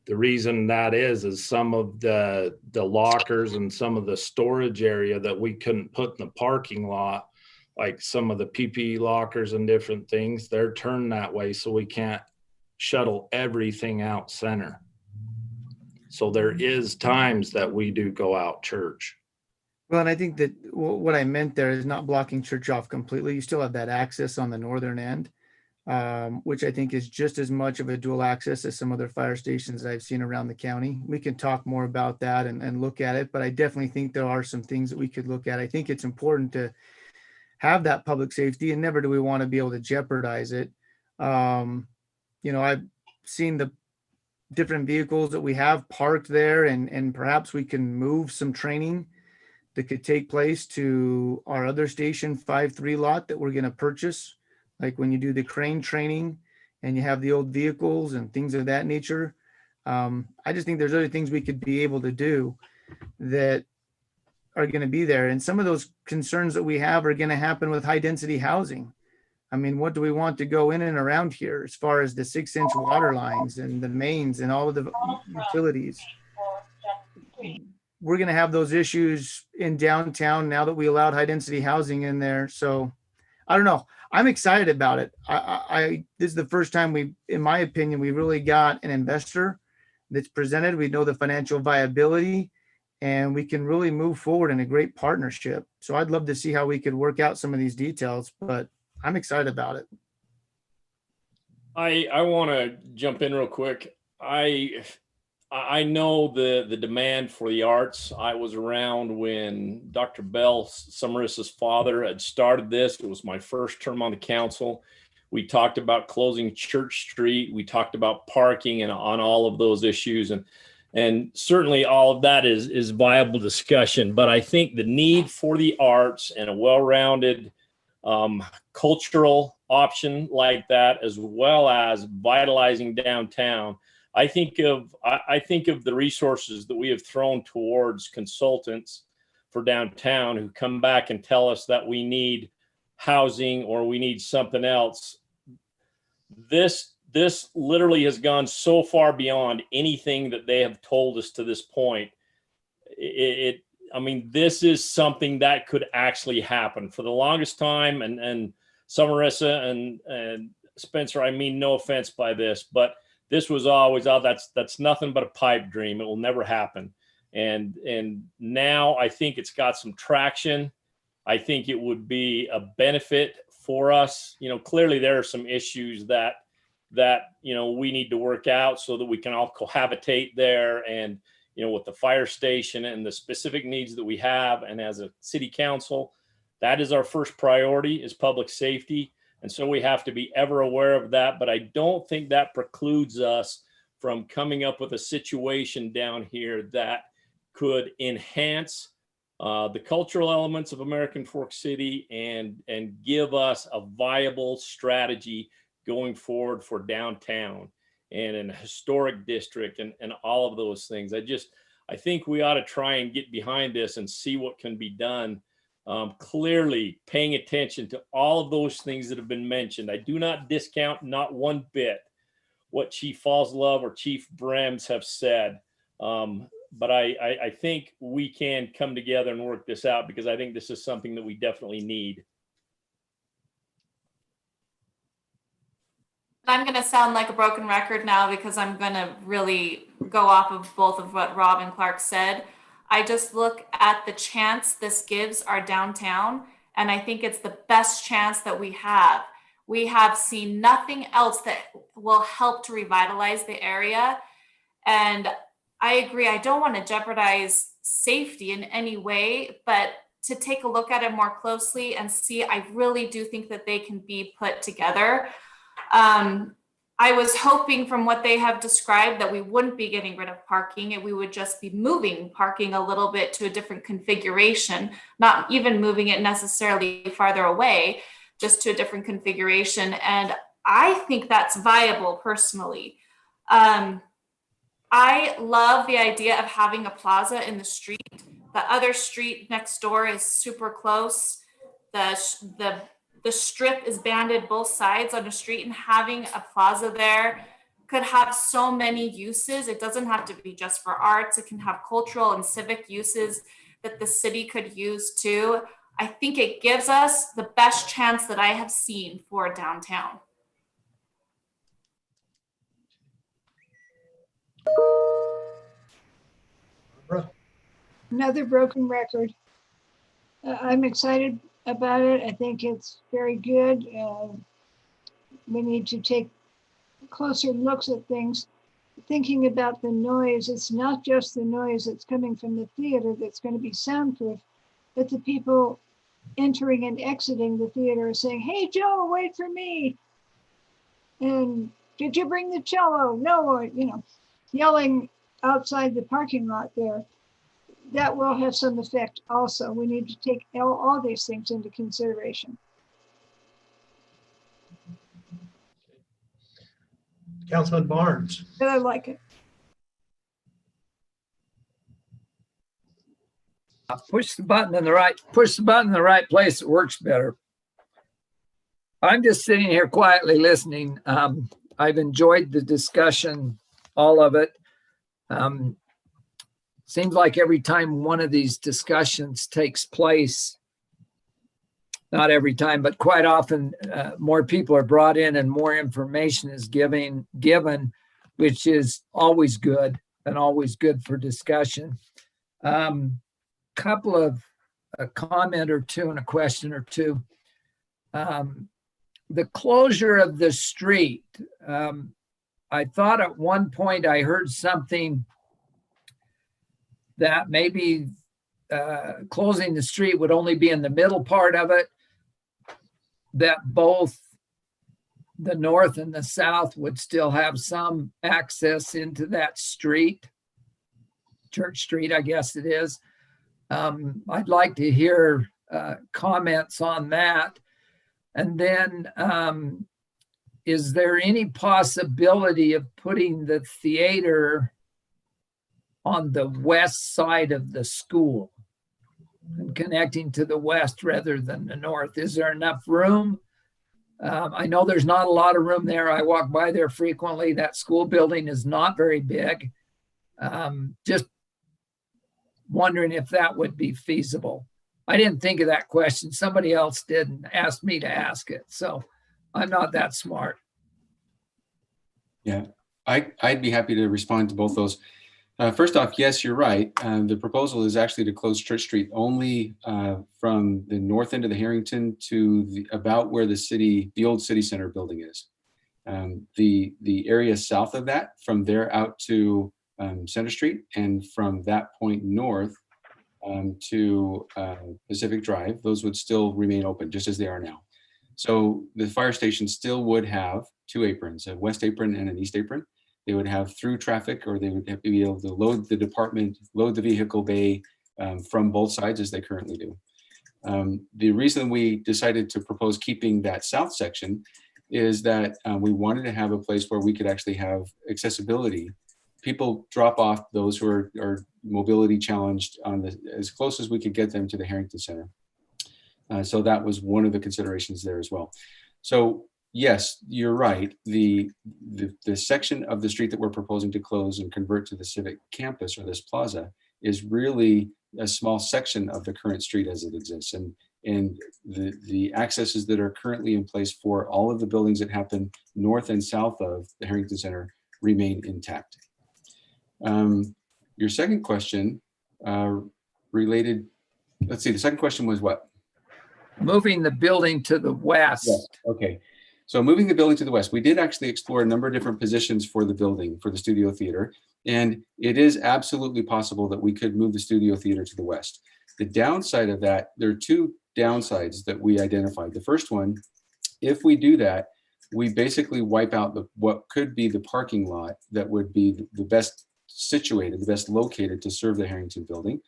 The reason that is some of the lockers and some of the storage area that we couldn't put in the parking lot, like some of the PPE lockers and different things, they're turned that way, so we can't shuttle everything out Center. So there is times that we do go out Church. Well, and I think that what I meant there is not blocking Church off completely. You still have that access on the northern end, which I think is just as much of a dual access as some other fire stations that I've seen around the county. We can talk more about that and look at it, but I definitely think there are some things that we could look at. I think it's important to have that public safety, and never do we want to be able to jeopardize it. I've seen the different vehicles that we have parked there, and perhaps we can move some training that could take place to our other station 5-3 lot that we're going to purchase. Like when you do the crane training and you have the old vehicles and things of that nature. I just think there's other things we could be able to do that are going to be there. And some of those concerns that we have are going to happen with high density housing. I mean, what do we want to go in and around here as far as the 6-inch water lines and the mains and all of the utilities? We're going to have those issues in downtown now that we allowed high density housing in there. So I don't know. I'm excited about it. This is the first time in my opinion, we really got an investor that's presented. We know the financial viability, and we can really move forward in a great partnership. So I'd love to see how we could work out some of these details, but I'm excited about it. I want to jump in real quick. I know the demand for the arts. I was around when Dr. Bell, Samarissa's father, had started this. It was my first term on the council. We talked about closing Church Street. We talked about parking and on all of those issues. And certainly all of that is viable discussion. But I think the need for the arts and a well-rounded cultural option like that, as well as vitalizing downtown, I think of the resources that we have thrown towards consultants for downtown who come back and tell us that we need housing or we need something else. This literally has gone so far beyond anything that they have told us to this point. This is something that could actually happen. For the longest time, and Samarissa and Spencer, I mean no offense by this, but this was always, oh, that's nothing but a pipe dream. It will never happen. And now I think it's got some traction. I think it would be a benefit for us. You know, clearly there are some issues that you know, we need to work out so that we can all cohabitate there, and you know, with the fire station and the specific needs that we have. And as a city council, that is our first priority, is public safety. And so we have to be ever aware of that. But I don't think that precludes us from coming up with a situation down here that could enhance the cultural elements of American Fork City and give us a viable strategy going forward for downtown and in a historic district and all of those things. I think we ought to try and get behind this and see what can be done. Clearly paying attention to all of those things that have been mentioned. I do not discount, not one bit, what Chief Falslove or Chief Brems have said. But I think we can come together and work this out, because I think this is something that we definitely need. I'm going to sound like a broken record now, because I'm going to really go off of both of what Rob and Clark said. I just look at the chance this gives our downtown, and I think it's the best chance that we have. We have seen nothing else that will help to revitalize the area. And I agree, I don't want to jeopardize safety in any way, but to take a look at it more closely and see, I really do think that they can be put together. I was hoping from what they have described that we wouldn't be getting rid of parking, and we would just be moving parking a little bit to a different configuration, not even moving it necessarily farther away, just to a different configuration. And I think that's viable personally. I love the idea of having a plaza in the street. The other street next door is super close. The strip is banded both sides on the street, and having a plaza there could have so many uses. It doesn't have to be just for arts. It can have cultural and civic uses that the city could use too. I think it gives us the best chance that I have seen for downtown. Another broken record. I'm excited about it. I think it's very good. We need to take closer looks at things. Thinking about the noise, it's not just the noise that's coming from the theater that's going to be soundproof, but the people entering and exiting the theater saying, "Hey, Joe, wait for me." And did you bring the cello? No, or, you know, yelling outside the parking lot there. That will have some effect also. We need to take all these things into consideration. Councilman Barnes. But I like it. Push the button in the right place. It works better. I'm just sitting here quietly listening. I've enjoyed the discussion, all of it. Seems like every time one of these discussions takes place, not every time, but quite often, more people are brought in and more information is given, which is always good and always good for discussion. Couple of a comment or two and a question or two. The closure of the street. I thought at one point I heard something that maybe closing the street would only be in the middle part of it, that both the north and the south would still have some access into that street, Church Street, I guess it is. I'd like to hear comments on that. And then is there any possibility of putting the theater on the west side of the school and connecting to the west rather than the north? Is there enough room? I know there's not a lot of room there. I walk by there frequently. That school building is not very big. Just wondering if that would be feasible. I didn't think of that question. Somebody else did and asked me to ask it. So I'm not that smart. Yeah. I'd be happy to respond to both those. First off, yes, you're right. The proposal is actually to close Church Street only from the north end of the Harrington to about where the old city center building is. The area south of that, from there out to Center Street, and from that point north to Pacific Drive, those would still remain open just as they are now. So the fire station still would have two aprons, a west apron and an east apron. They would have through traffic, or they would have to be able to load the department, load the vehicle bay from both sides as they currently do. The reason we decided to propose keeping that south section is that we wanted to have a place where we could actually have accessibility. People drop off those who are mobility challenged as close as we could get them to the Harrington Center. So that was one of the considerations there as well. So yes, you're right. The section of the street that we're proposing to close and convert to the Civic campus, or this plaza, is really a small section of the current street as it exists. And the accesses that are currently in place for all of the buildings that happen north and south of the Harrington Center remain intact. Your second question related, let's see, the second question was what? Moving the building to the west. Yes. Okay. So moving the building to the west, we did actually explore a number of different positions for the building, for the studio theater. And it is absolutely possible that we could move the studio theater to the west. The downside of that, there are two downsides that we identified. The first one, if we do that, we basically wipe out what could be the parking lot that would be the best situated, the best located to serve the Harrington building.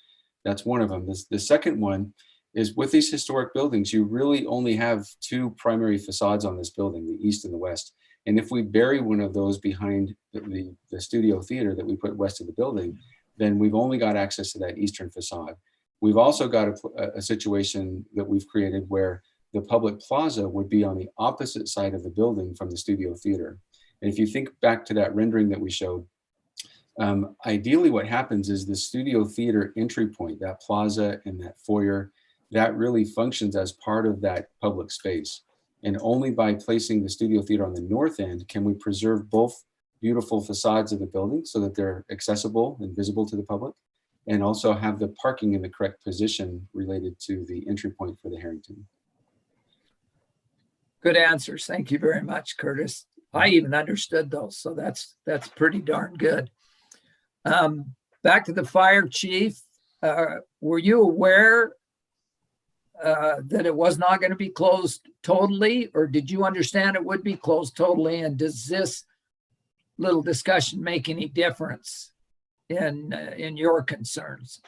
That's one of them. The second one is, with these historic buildings, you really only have two primary facades on this building, the east and the west. And if we bury one of those behind the studio theater that we put west of the building, then we've only got access to that eastern facade. We've also got a situation that we've created where the public plaza would be on the opposite side of the building from the studio theater. And if you think back to that rendering that we showed, ideally what happens is the studio theater entry point, that plaza and that foyer, that really functions as part of that public space. And only by placing the studio theater on the north end can we preserve both beautiful facades of the building so that they're accessible and visible to the public, and also have the parking in the correct position related to the entry point for the Harrington. Good answers. Thank you very much, Curtis. I even understood those, so that's pretty darn good. Back to the fire chief. Were you aware that it was not going to be closed totally, or did you understand it would be closed totally? And does this little discussion make any difference in your concerns?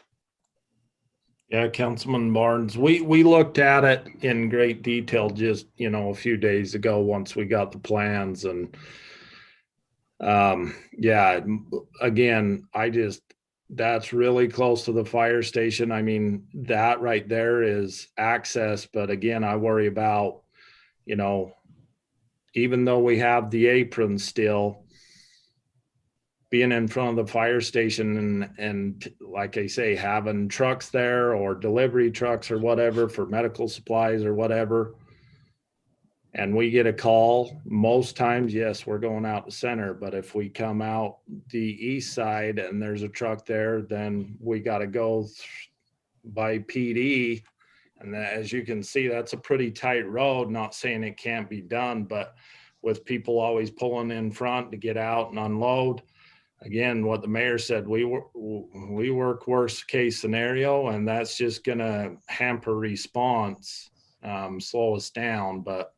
Yeah, Councilman Barnes, we looked at it in great detail just, a few days ago once we got the plans. And yeah, again, that's really close to the fire station. I mean, that right there is access. But again, I worry about, even though we have the apron still, being in front of the fire station and like I say, having trucks there or delivery trucks or whatever for medical supplies or whatever. And we get a call, most times, yes, we're going out to center, but if we come out the east side and there's a truck there, then we got to go by PD. And as you can see, that's a pretty tight road. Not saying it can't be done, but with people always pulling in front to get out and unload. Again, what the mayor said, we work worst case scenario, and that's just going to hamper response, slow us down. But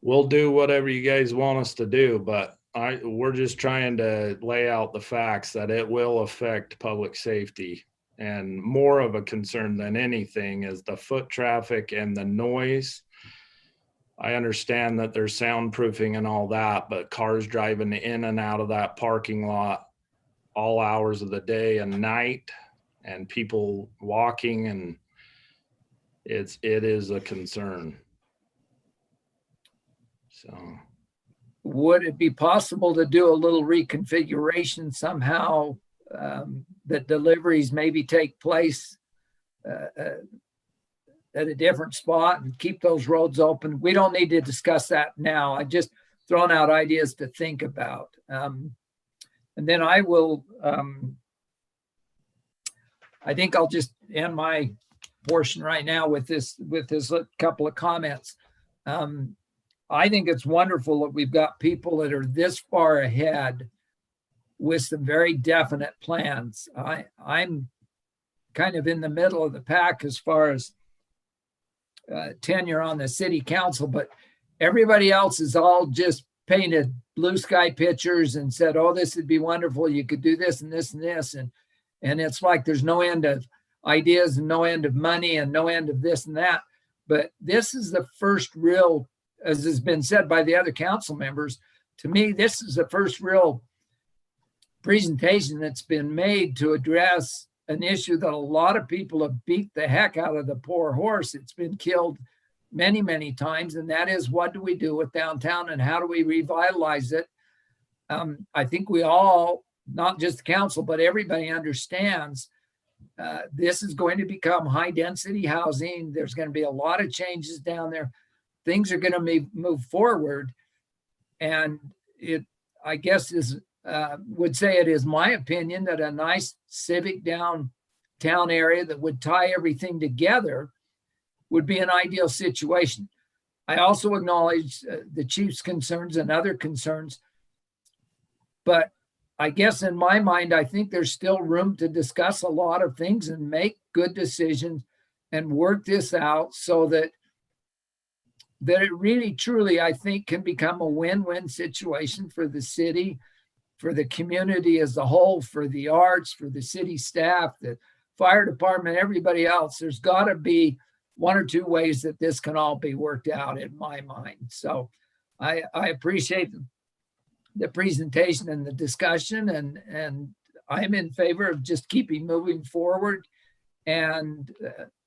we'll do whatever you guys want us to do. But we're just trying to lay out the facts that it will affect public safety. And more of a concern than anything is the foot traffic and the noise. I understand that there's soundproofing and all that, but cars driving in and out of that parking lot all hours of the day and night, and people walking, and it is a concern. So, would it be possible to do a little reconfiguration somehow, that deliveries maybe take place at a different spot and keep those roads open? We don't need to discuss that now. I just thrown out ideas to think about. And then I will, I think I'll just end my portion right now with this couple of comments. I think it's wonderful that we've got people that are this far ahead with some very definite plans. I'm kind of in the middle of the pack as far as tenure on the city council, but everybody else is all just painted blue sky pictures and said, oh, this would be wonderful. You could do this and this and this. And it's like there's no end of ideas and no end of money and no end of this and that. But this is the first real, as has been said by the other council members, to me, this is the first real presentation that's been made to address an issue that a lot of people have beat the heck out of the poor horse. It's been killed many, many times. And that is, what do we do with downtown and how do we revitalize it? I think we all, not just the council, but everybody understands this is going to become high density housing. There's going to be a lot of changes down there. Things are going to move forward. And it, I guess, is would say it is my opinion that a nice civic downtown area that would tie everything together would be an ideal situation. I also acknowledge the chief's concerns and other concerns, but I guess in my mind, I think there's still room to discuss a lot of things and make good decisions and work this out so that it really, truly, I think, can become a win-win situation for the city, for the community as a whole, for the arts, for the city staff, the fire department, everybody else. There's got to be one or two ways that this can all be worked out in my mind. So I appreciate the presentation and the discussion, and I'm in favor of just keeping moving forward and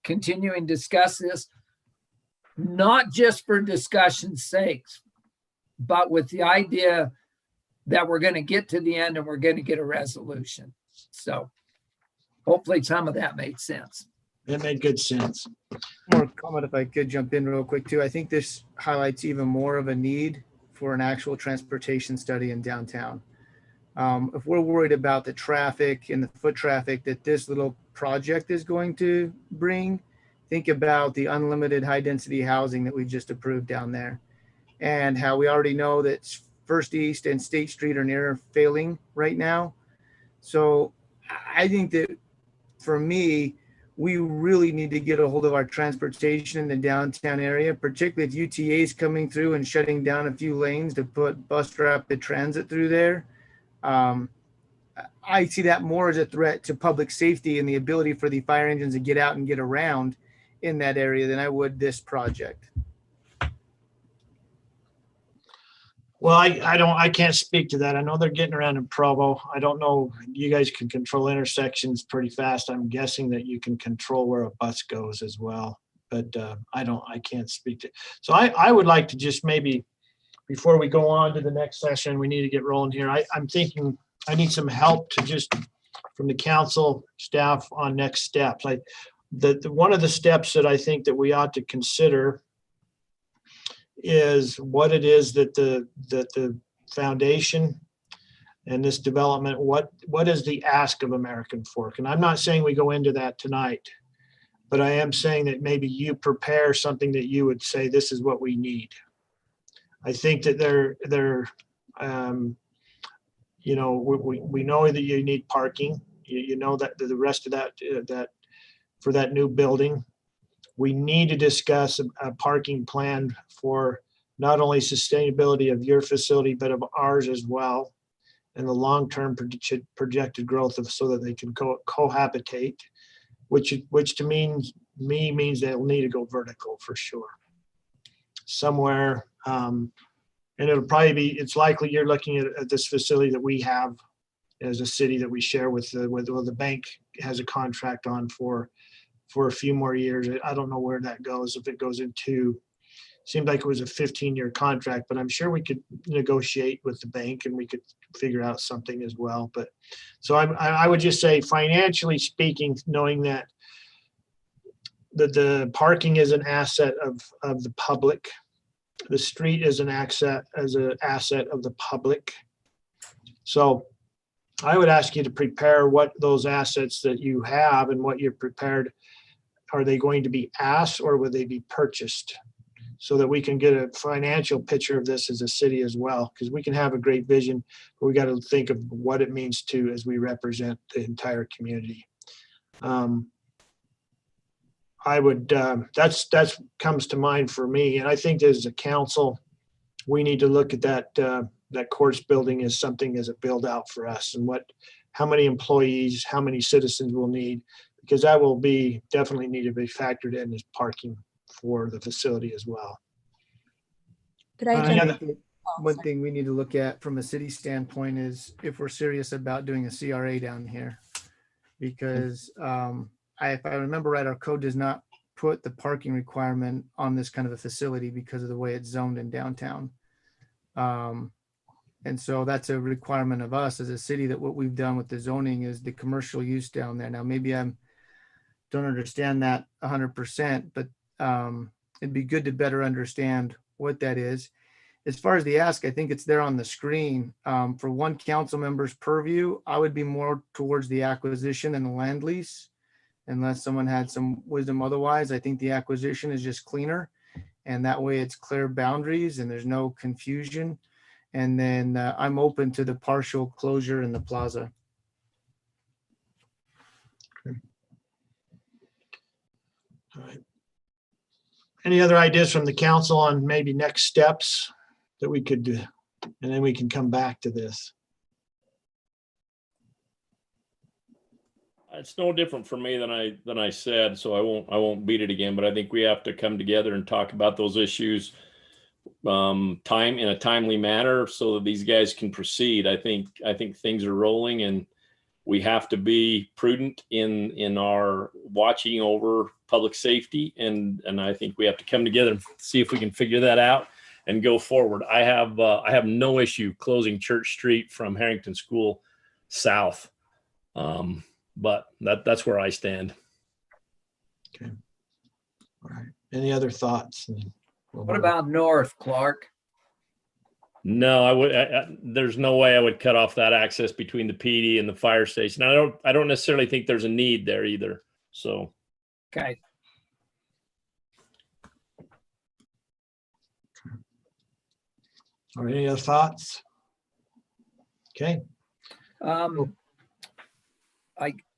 continuing to discuss this, not just for discussion's sake, but with the idea that we're going to get to the end and we're going to get a resolution. So hopefully some of that made sense. That made good sense. More comment if I could jump in real quick too. I think this highlights even more of a need for an actual transportation study in downtown. If we're worried about the traffic and the foot traffic that this little project is going to bring, think about the unlimited high density housing that we just approved down there, and how we already know that First East and State Street are near failing right now. So I think that for me, we really need to get a hold of our transportation in the downtown area, particularly if UTA is coming through and shutting down a few lanes to put bus rapid transit through there. I see that more as a threat to public safety and the ability for the fire engines to get out and get around in that area than I would this project. Well, I can't speak to that. I know they're getting around in Provo. I don't know. You guys can control intersections pretty fast. I'm guessing that you can control where a bus goes as well, but I can't speak to. So I would like to just maybe, before we go on to the next session, we need to get rolling here. I'm thinking I need some help to just from the council staff on next steps. One of the steps that I think that we ought to consider is what it is that the foundation and this development, what is the ask of American Fork? And I'm not saying we go into that tonight, but I am saying that maybe you prepare something that you would say, this is what we need. I think that we know that you need parking. You know that the rest of that for that new building. We need to discuss a parking plan for not only sustainability of your facility, but of ours as well, and the long-term projected growth of so that they can cohabitate, which to me means they'll need to go vertical for sure. Somewhere, and it'll probably be, it's likely you're looking at this facility that we have as a city that we share with the bank has a contract on for a few more years. I don't know where that goes. If it goes into, seemed like it was a 15-year contract, but I'm sure we could negotiate with the bank and we could figure out something as well. But so I would just say, financially speaking, knowing that the parking is an asset of the public, The street is an asset of the public. So I would ask you to prepare what those assets that you have and what you're prepared, are they going to be asked or will they be purchased? So that we can get a financial picture of this as a city as well, because we can have a great vision, but we got to think of what it means to as we represent the entire community. I would, that's comes to mind for me. And I think as a council, we need to look at that courts building as something as a build out for us, and how many employees, how many citizens we'll need, because that will be definitely need to be factored in as parking for the facility as well. Could I jump in? One thing we need to look at from a city standpoint is if we're serious about doing a CRA down here, because if I remember right, our code does not put the parking requirement on this kind of a facility because of the way it's zoned in downtown. And so that's a requirement of us as a city, that what we've done with the zoning is the commercial use down there. Now, maybe I don't understand that 100%, but it'd be good to better understand what that is. As far as the ask, I think it's there on the screen. For one council member's purview, I would be more towards the acquisition and the land lease, unless someone had some wisdom otherwise. I think the acquisition is just cleaner, and that way it's clear boundaries and there's no confusion. And then I'm open to the partial closure in the plaza. Okay. All right. Any other ideas from the council on maybe next steps that we could do? And then we can come back to this. It's no different for me than I said, so I won't beat it again. But I think we have to come together and talk about those issues in a timely manner so that these guys can proceed. I think things are rolling, and we have to be prudent in our watching over public safety, and I think we have to come together and see if we can figure that out and go forward. I have no issue closing Church Street from Harrington School south, but that's where I stand. Okay. All right. Any other thoughts? What about north, Clark? No, there's no way I would cut off that access between the PD and the fire station. I don't necessarily think there's a need there either. So, okay. All right, any other thoughts? Okay.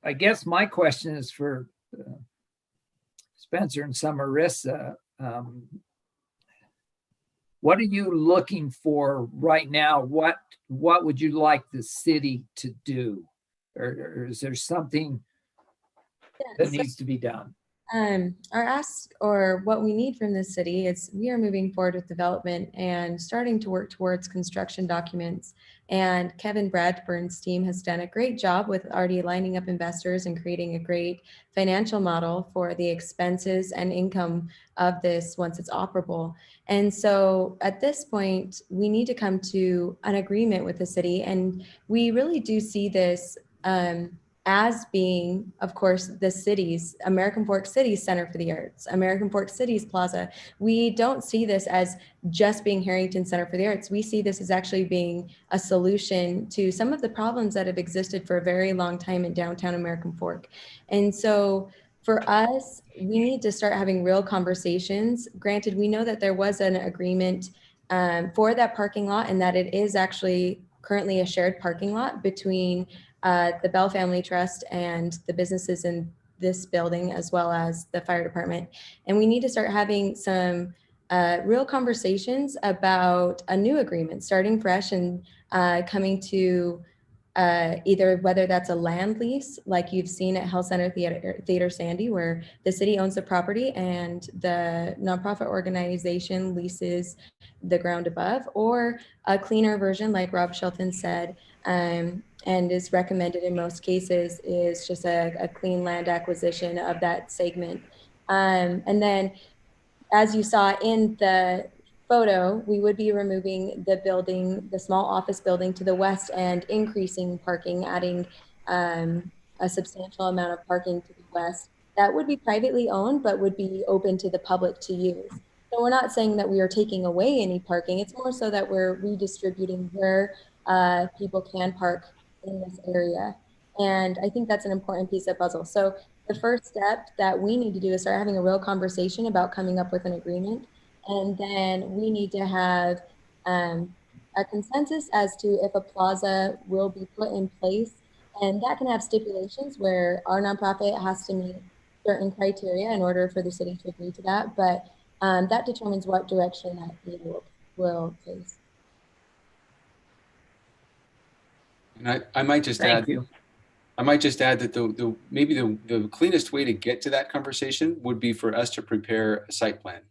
I guess my question is for Spencer and Samarissa. What are you looking for right now? What would you like the city to do? Or is there something that needs to be done? Our ask, or what we need from the city, is we are moving forward with development and starting to work towards construction documents. And Kevin Bradburn's team has done a great job with already lining up investors and creating a great financial model for the expenses and income of this once it's operable. And so at this point, we need to come to an agreement with the city. And we really do see this as being, of course, the city's, American Fork City's Center for the Arts, American Fork City's Plaza. We don't see this as just being Harrington Center for the Arts. We see this as actually being a solution to some of the problems that have existed for a very long time in downtown American Fork. And so for us, we need to start having real conversations. Granted, we know that there was an agreement for that parking lot, and that it is actually currently a shared parking lot between the Bell Family Trust and the businesses in this building, as well as the fire department. And we need to start having some real conversations about a new agreement, starting fresh and coming to either whether that's a land lease, like you've seen at Health Center Theater Sandy, where the city owns the property and the nonprofit organization leases the ground above, or a cleaner version, like Rob Shelton said, and is recommended in most cases, is just a clean land acquisition of that segment. And then, as you saw in the photo, we would be removing the building, the small office building to the west, and increasing parking, adding a substantial amount of parking to the west. That would be privately owned, but would be open to the public to use. So we're not saying that we are taking away any parking. It's more so that we're redistributing where people can park in this area. And I think that's an important piece of the puzzle. So the first step that we need to do is start having a real conversation about coming up with an agreement. And then we need to have a consensus as to if a plaza will be put in place. And that can have stipulations where our nonprofit has to meet certain criteria in order for the city to agree to that. But that determines what direction that theater will face. And I might just Thank add, you. I might just add that maybe the cleanest way to get to that conversation would be for us to prepare a site plan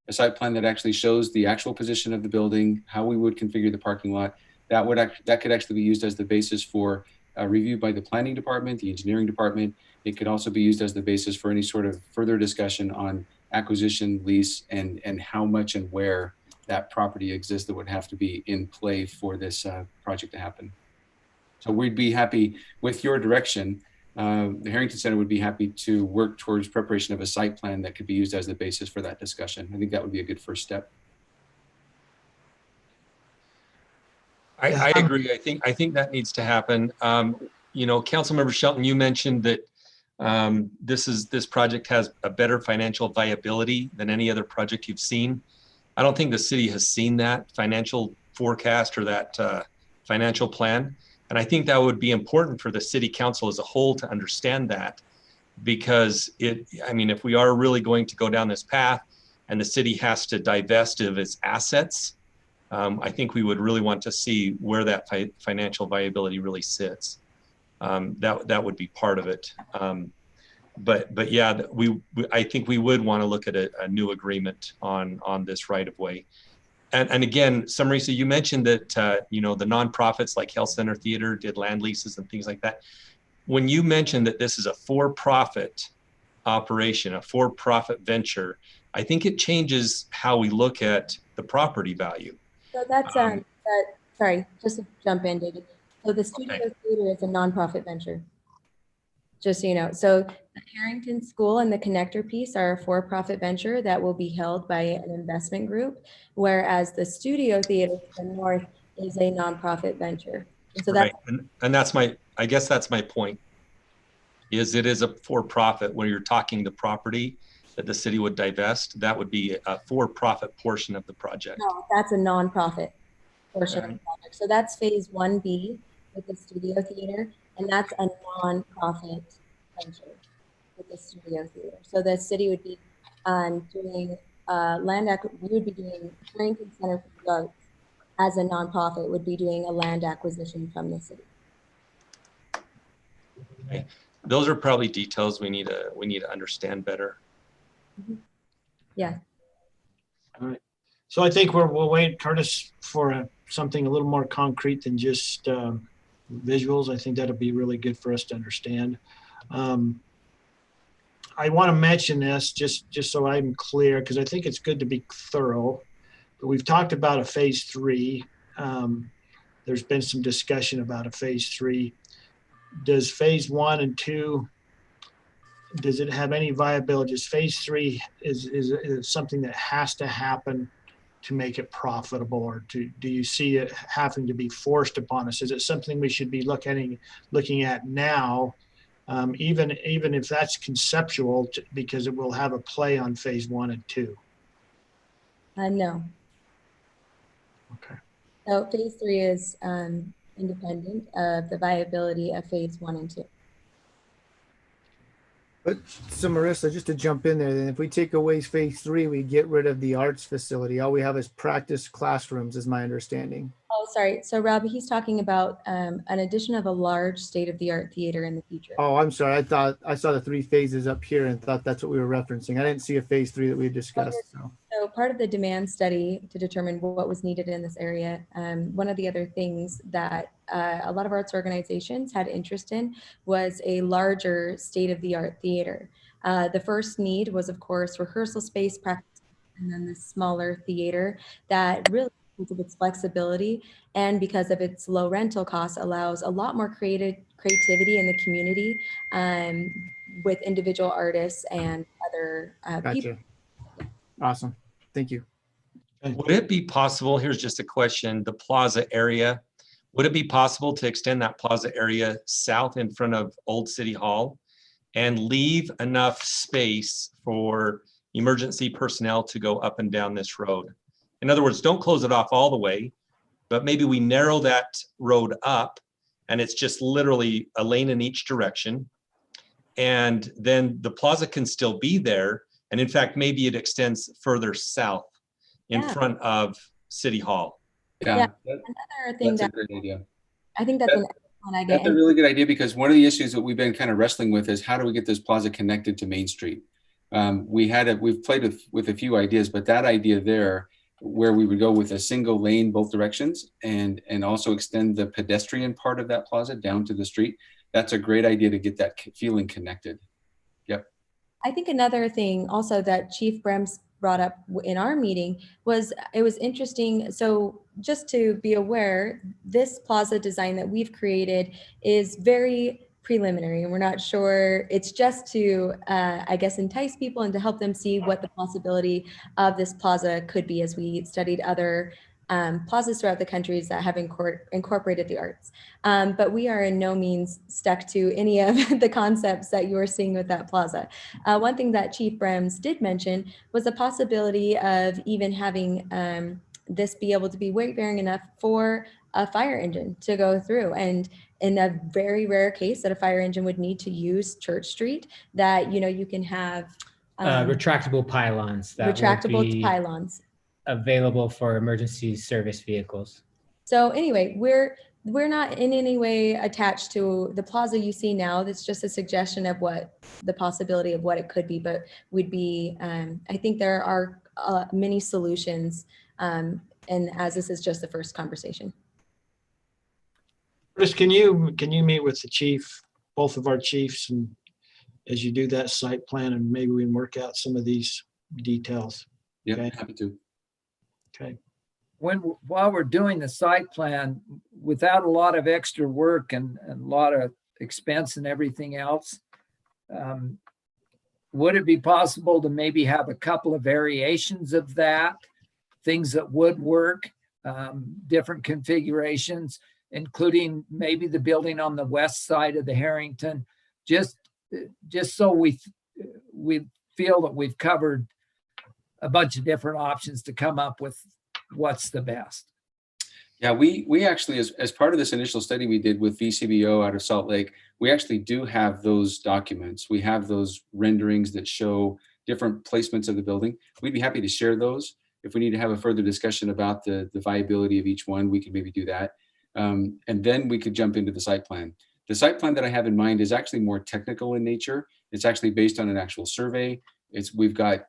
that actually shows the actual position of the building, how we would configure the parking lot. That could actually be used as the basis for a review by the planning department, the engineering department. It could also be used as the basis for any sort of further discussion on acquisition, lease, and how much and where that property exists that would have to be in play for this project to happen. So we'd be happy with your direction. The Harrington Center would be happy to work towards preparation of a site plan that could be used as the basis for that discussion. I think that would be a good first step. I agree. I think that needs to happen. You know, Councilmember Shelton, you mentioned that this project has a better financial viability than any other project you've seen. I don't think the city has seen that financial forecast or that financial plan. And I think that would be important for the city council as a whole to understand that, because I mean, if we are really going to go down this path and the city has to divest of its assets, I think we would really want to see where that financial viability really sits. That would be part of it. But yeah, I think we would want to look at a new agreement on this right of way. And again, Samarisa, you mentioned that you know, the nonprofits like Health Center Theater did land leases and things like that. When you mentioned that this is a for-profit operation, a for-profit venture, I think it changes how we look at the property value. So that's sorry, just to jump in, David. So the Studio Theater is a nonprofit venture, just so you know. So the Carrington School and the Connector piece are a for-profit venture that will be held by an investment group, whereas the Studio Theater to the north is a nonprofit venture. And so right. And that's I guess that's my point, is it is a for-profit. When you're talking the property that the city would divest, that would be a for-profit portion of the project. No, that's a nonprofit portion of the project. So that's phase 1B with the Studio Theater, and that's a nonprofit venture with the Studio Theater. So the city would be doing we would be doing Carrington Center for the Arts as a nonprofit would be doing a land acquisition from the city. Okay. Those are probably details we need to understand better. Mm-hmm. Yeah. All right. So I think we'll wait, Curtis, for something a little more concrete than just visuals. I think that'll be really good for us to understand. I want to mention this just so I'm clear, because I think it's good to be thorough. But we've talked about a phase 3. There's been some discussion about a phase 3. Does phase 1 and 2, does it have any viability? Is phase 3 is something that has to happen to make it profitable, or do you see it having to be forced upon us? Is it something we should be looking at now, even if that's conceptual, because it will have a play on phase 1 and 2? No. Okay. So phase 3 is independent of the viability of phase 1 and 2. But so Marissa, just to jump in there, then if we take away phase 3, we get rid of the arts facility. All we have is practice classrooms, is my understanding. Oh, sorry. So Rob, he's talking about an addition of a large state-of-the-art theater in the future. Oh, I'm sorry. I thought I saw the 3 phases up here and thought that's what we were referencing. I didn't see a phase 3 that we discussed. So part of the demand study to determine what was needed in this area, one of the other things that a lot of arts organizations had interest in was a larger state-of-the-art theater. The first need was, of course, rehearsal space, practice, and then the smaller theater that really, because of its flexibility and because of its low rental costs, allows a lot more creativity in the community with individual artists and other people. Awesome. Thank you. Would it be possible, here's just a question, the plaza area, would it be possible to extend that plaza area south in front of Old City Hall and leave enough space for emergency personnel to go up and down this road? In other words, don't close it off all the way, but maybe we narrow that road up and it's just literally a lane in each direction. And then the plaza can still be there. And in fact, maybe it extends further south in front of City Hall. Yeah, Another thing that's a that great idea. I think that's an excellent idea. That's a really good idea, because one of the issues that we've been kind of wrestling with is how do we get this plaza connected to Main Street? We've played with a few ideas, but that idea there, where we would go with a single lane both directions and also extend the pedestrian part of that plaza down to the street, that's a great idea to get that feeling connected. Yep. I think another thing also that Chief Brems brought up in our meeting was, it was interesting. So just to be aware, this plaza design that we've created is very preliminary, and we're not sure. It's just to, I guess, entice people and to help them see what the possibility of this plaza could be, as we studied other plazas throughout the countries that have incorporated the arts. But we are in no means stuck to any of the concepts that you are seeing with that plaza. One thing that Chief Brems did mention was the possibility of even having this be able to be weight bearing enough for a fire engine to go through. And in a very rare case that a fire engine would need to use Church Street, that, you know, you can have retractable pylons that retractable will be pylons available for emergency service vehicles. So anyway, we're not in any way attached to the plaza you see now. That's just a suggestion of what the possibility of what it could be, but would be, I think there are many solutions. And as this is just the first conversation. Chris, can you meet with the chief, both of our chiefs, and as you do that site plan, and maybe we can work out some of these details? Yeah, okay? Happy to. Okay. While we're doing the site plan, without a lot of extra work and a lot of expense and everything else, would it be possible to maybe have a couple of variations of that, things that would work, different configurations, including maybe the building on the west side of the Harrington, just so we feel that we've covered a bunch of different options to come up with what's the best. Yeah, we actually, as part of this initial study we did with VCBO out of Salt Lake, we actually do have those documents. We have those renderings that show different placements of the building. We'd be happy to share those. If we need to have a further discussion about the viability of each one, we could maybe do that. And then we could jump into the site plan. The site plan that I have in mind is actually more technical in nature. It's actually based on an actual survey. We've got,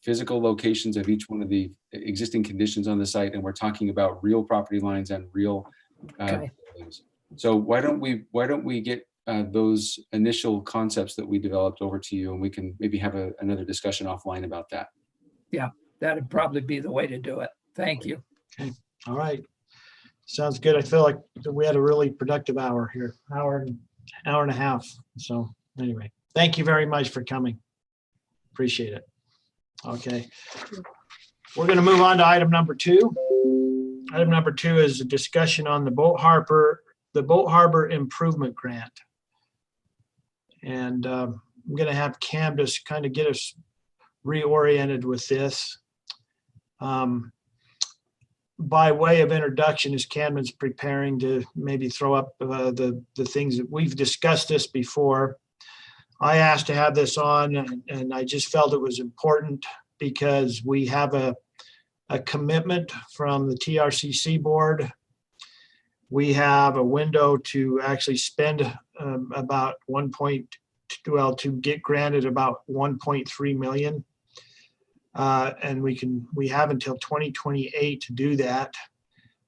physical locations of each one of the existing conditions on the site, and we're talking about real property lines and real things. So why don't we get those initial concepts that we developed over to you, and we can maybe have another discussion offline about that. Yeah, that'd probably be the way to do it. Thank you. Okay. All right. Sounds good. I feel like we had a really productive hour here, hour and a half. So anyway, thank you very much for coming. Appreciate it. Okay. We're going to move on to item number 2. Item number 2 is a discussion on the Boat Harbor Improvement Grant. And I'm going to have Cam just kind of get us reoriented with this. By way of introduction, as Camden's preparing to maybe throw up the things that we've discussed this before, I asked to have this on, and I just felt it was important because we have a commitment from the TRCC board. We have a window to actually spend about to get granted about 1.3 million. And we have until 2028 to do that.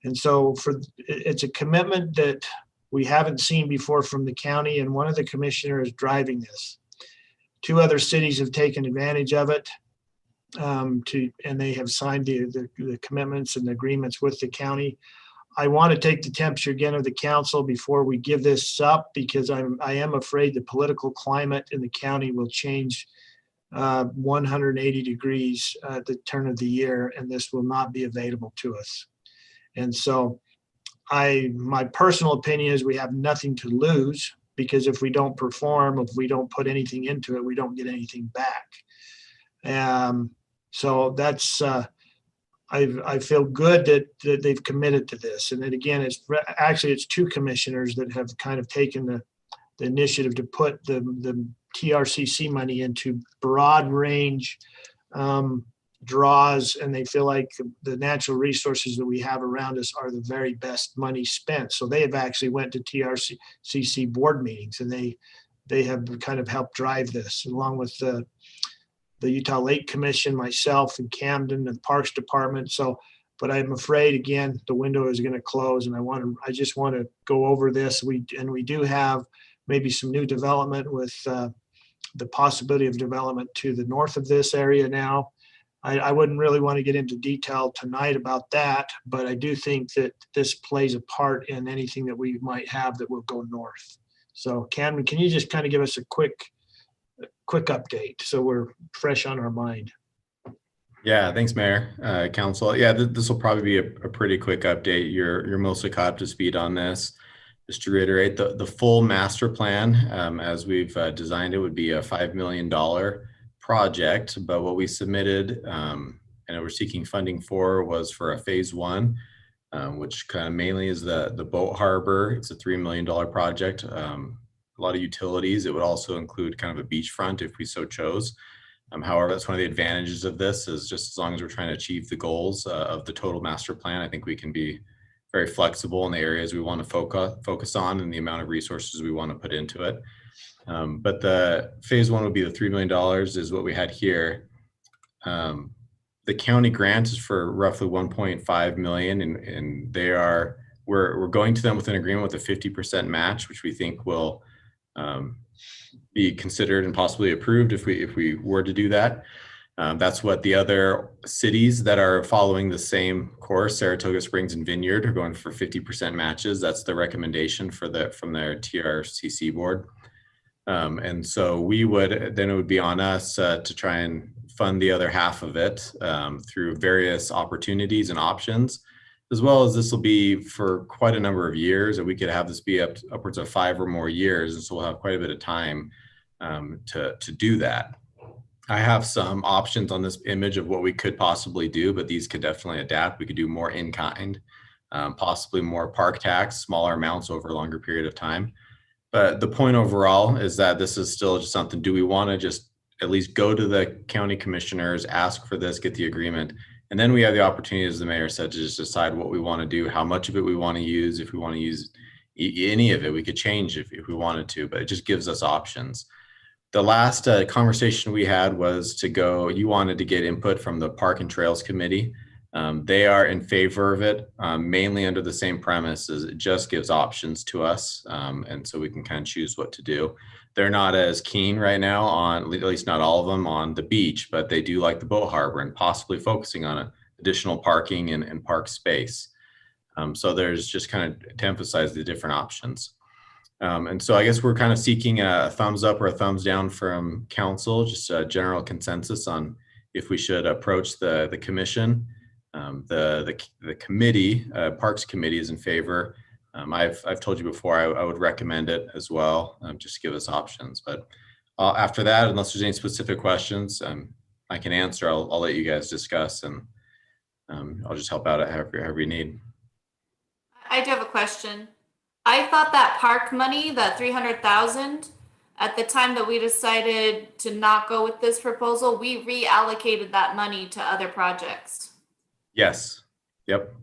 And so it's a commitment that we haven't seen before from the county, and one of the commissioners is driving this. 2 other cities have taken advantage of it, and they have signed the commitments and the agreements with the county. I want to take the temperature again of the council before we give this up, because I am afraid the political climate in the county will change 180 degrees at the turn of the year, and this will not be available to us. And so my personal opinion is we have nothing to lose, because if we don't perform, if we don't put anything into it, we don't get anything back. So that's, I feel good that they've committed to this. And then again, it's two commissioners that have kind of taken the initiative to put the TRCC money into broad range draws, and they feel like the natural resources that we have around us are the very best money spent. So they have actually went to TRCC board meetings, and they have kind of helped drive this, along with the Utah Lake Commission, myself, and Camden, and the Parks Department. So, but I'm afraid, again, the window is going to close, and I just want to go over this. We do have maybe some new development with the possibility of development to the north of this area now. I wouldn't really want to get into detail tonight about that, but I do think that this plays a part in anything that we might have that will go north. So Cameron, can you just kind of give us a quick update so we're fresh on our mind? Yeah, thanks, Mayor, Council. Yeah, this will probably be a pretty quick update. You're mostly caught up to speed on this. Just to reiterate, the full master plan, as we've designed it, would be a $5 million project. But what we submitted and we're seeking funding for was for a phase one, which kind of mainly is the boat harbor. It's a $3 million project. A lot of utilities. It would also include kind of a beachfront if we so chose. However, that's one of the advantages of this, is just as long as we're trying to achieve the goals of the total master plan, I think we can be very flexible in the areas we want to focus on and the amount of resources we want to put into it. But the phase one would be the $3 million is what we had here. The county grant is for roughly 1.5 million, and we're going to them with an agreement with a 50% match, which we think will be considered and possibly approved if we were to do that. That's what the other cities that are following the same course, Saratoga Springs and Vineyard, are going for 50% matches. That's the recommendation from their TRCC board. And so it would be on us to try and fund the other half of it through various opportunities and options, as well as this will be for quite a number of years, and we could have this be upwards of 5 or more years. And so we'll have quite a bit of time to do that. I have some options on this image of what we could possibly do, but these could definitely adapt. We could do more in kind, possibly more park tax, smaller amounts over a longer period of time. But the point overall is that this is still just something. Do we want to just at least go to the county commissioners, ask for this, get the agreement, and then we have the opportunity, as the mayor said, to just decide what we want to do, how much of it we want to use. If we want to use any of it, we could change if we wanted to, but it just gives us options. The last conversation we had was you wanted to get input from the Park and Trails Committee. They are in favor of it, mainly under the same premise as it just gives options to us. And so we can kind of choose what to do. They're not as keen right now on, at least not all of them, on the beach, but they do like the boat harbor and possibly focusing on additional parking and park space. So there's just kind of to emphasize the different options. And so I guess we're kind of seeking a thumbs up or a thumbs down from council, just a general consensus on if we should approach the commission. The committee, Parks Committee, is in favor. I've told you before I would recommend it as well, just to give us options. But after that, unless there's any specific questions I can answer, I'll let you guys discuss, and I'll just help out however you need. I do have a question. I thought that park money, that 300,000, at the time that we decided to not go with this proposal, we reallocated that money to other projects. Yes. Yep.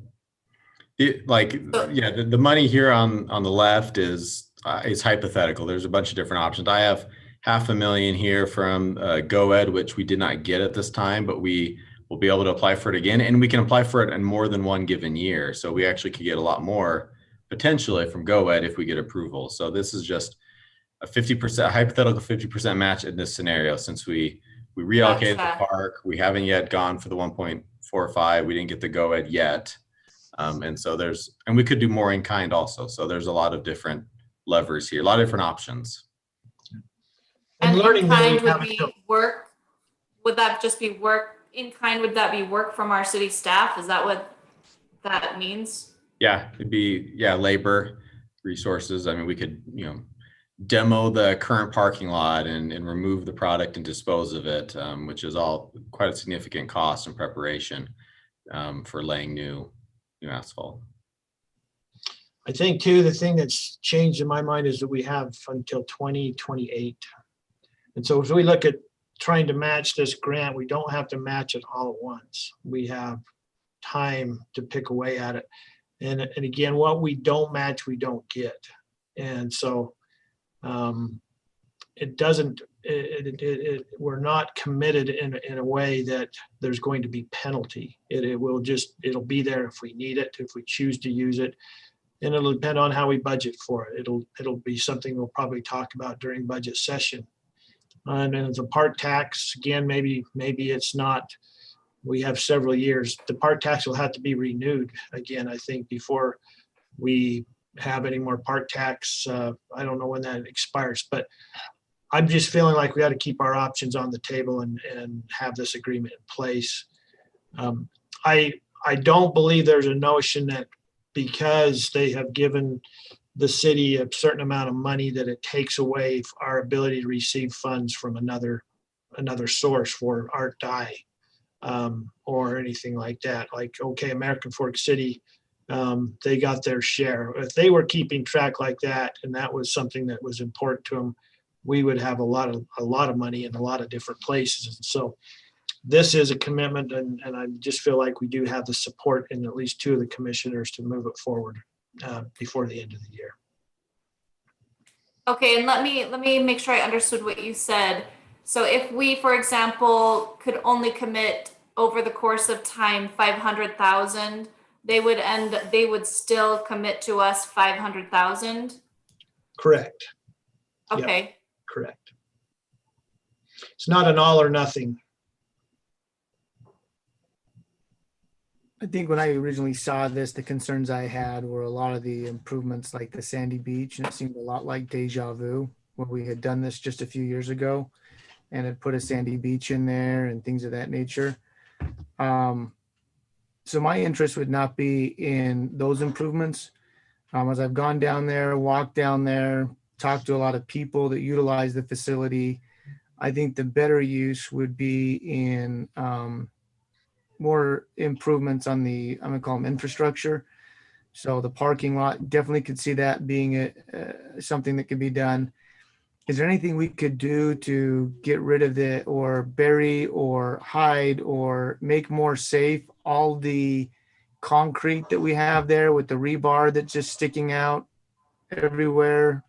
The money here on the left is hypothetical. There's a bunch of different options. I have $500,000 here from GoEd, which we did not get at this time, but we will be able to apply for it again, and we can apply for it in more than one given year. So we actually could get a lot more potentially from GoEd if we get approval. So this is just a hypothetical 50% match in this scenario, since we reallocated the park. We haven't yet gone for the 1.45. We didn't get the GoEd yet. And so we could do more in kind also. So there's a lot of different levers here, a lot of different options. And learning kind would be work would that just be work in kind? Would that be work from our city staff? Is that what that means? Yeah, it'd be, yeah, labor, resources. I mean, we could, demo the current parking lot and remove the product and dispose of it, which is all quite a significant cost and preparation for laying new asphalt. I think too, the thing that's changed in my mind is that we have until 2028. And so as we look at trying to match this grant, we don't have to match it all at once. We have time to pick away at it. And again, what we don't match, we don't get. And so it doesn't, we're not committed in a way that there's going to be penalty. It'll be there if we need it, if we choose to use it. And it'll depend on how we budget for it. It'll be something we'll probably talk about during budget session. And then the park tax, again, maybe it's not, we have several years. The park tax will have to be renewed again, I think, before we have any more park tax. I don't know when that expires, but I'm just feeling like we got to keep our options on the table and have this agreement in place. I don't believe there's a notion that because they have given the city a certain amount of money that it takes away our ability to receive funds from another source for art dye or anything like that. Like, okay, American Fork City, they got their share. If they were keeping track like that, and that was something that was important to them, we would have a lot of money in a lot of different places. And so this is a commitment, and I just feel like we do have the support in at least two of the commissioners to move it forward before the end of the year. Okay, and let me make sure I understood what you said. So if we, for example, could only commit over the course of time 500,000, they would still commit to us 500,000. Correct. Okay. Yep, correct. It's not an all or nothing. I think when I originally saw this, the concerns I had were a lot of the improvements like the sandy beach, and it seemed a lot like deja vu where we had done this just a few years ago and had put a sandy beach in there and things of that nature. So my interest would not be in those improvements. As I've gone down there, walked down there, talked to a lot of people that utilize the facility, I think the better use would be in more improvements on the, I'm gonna call them infrastructure. So the parking lot, definitely could see that being something that could be done. Is there anything we could do to get rid of it or bury or hide or make more safe all the concrete that we have there with the rebar that's just sticking out everywhere?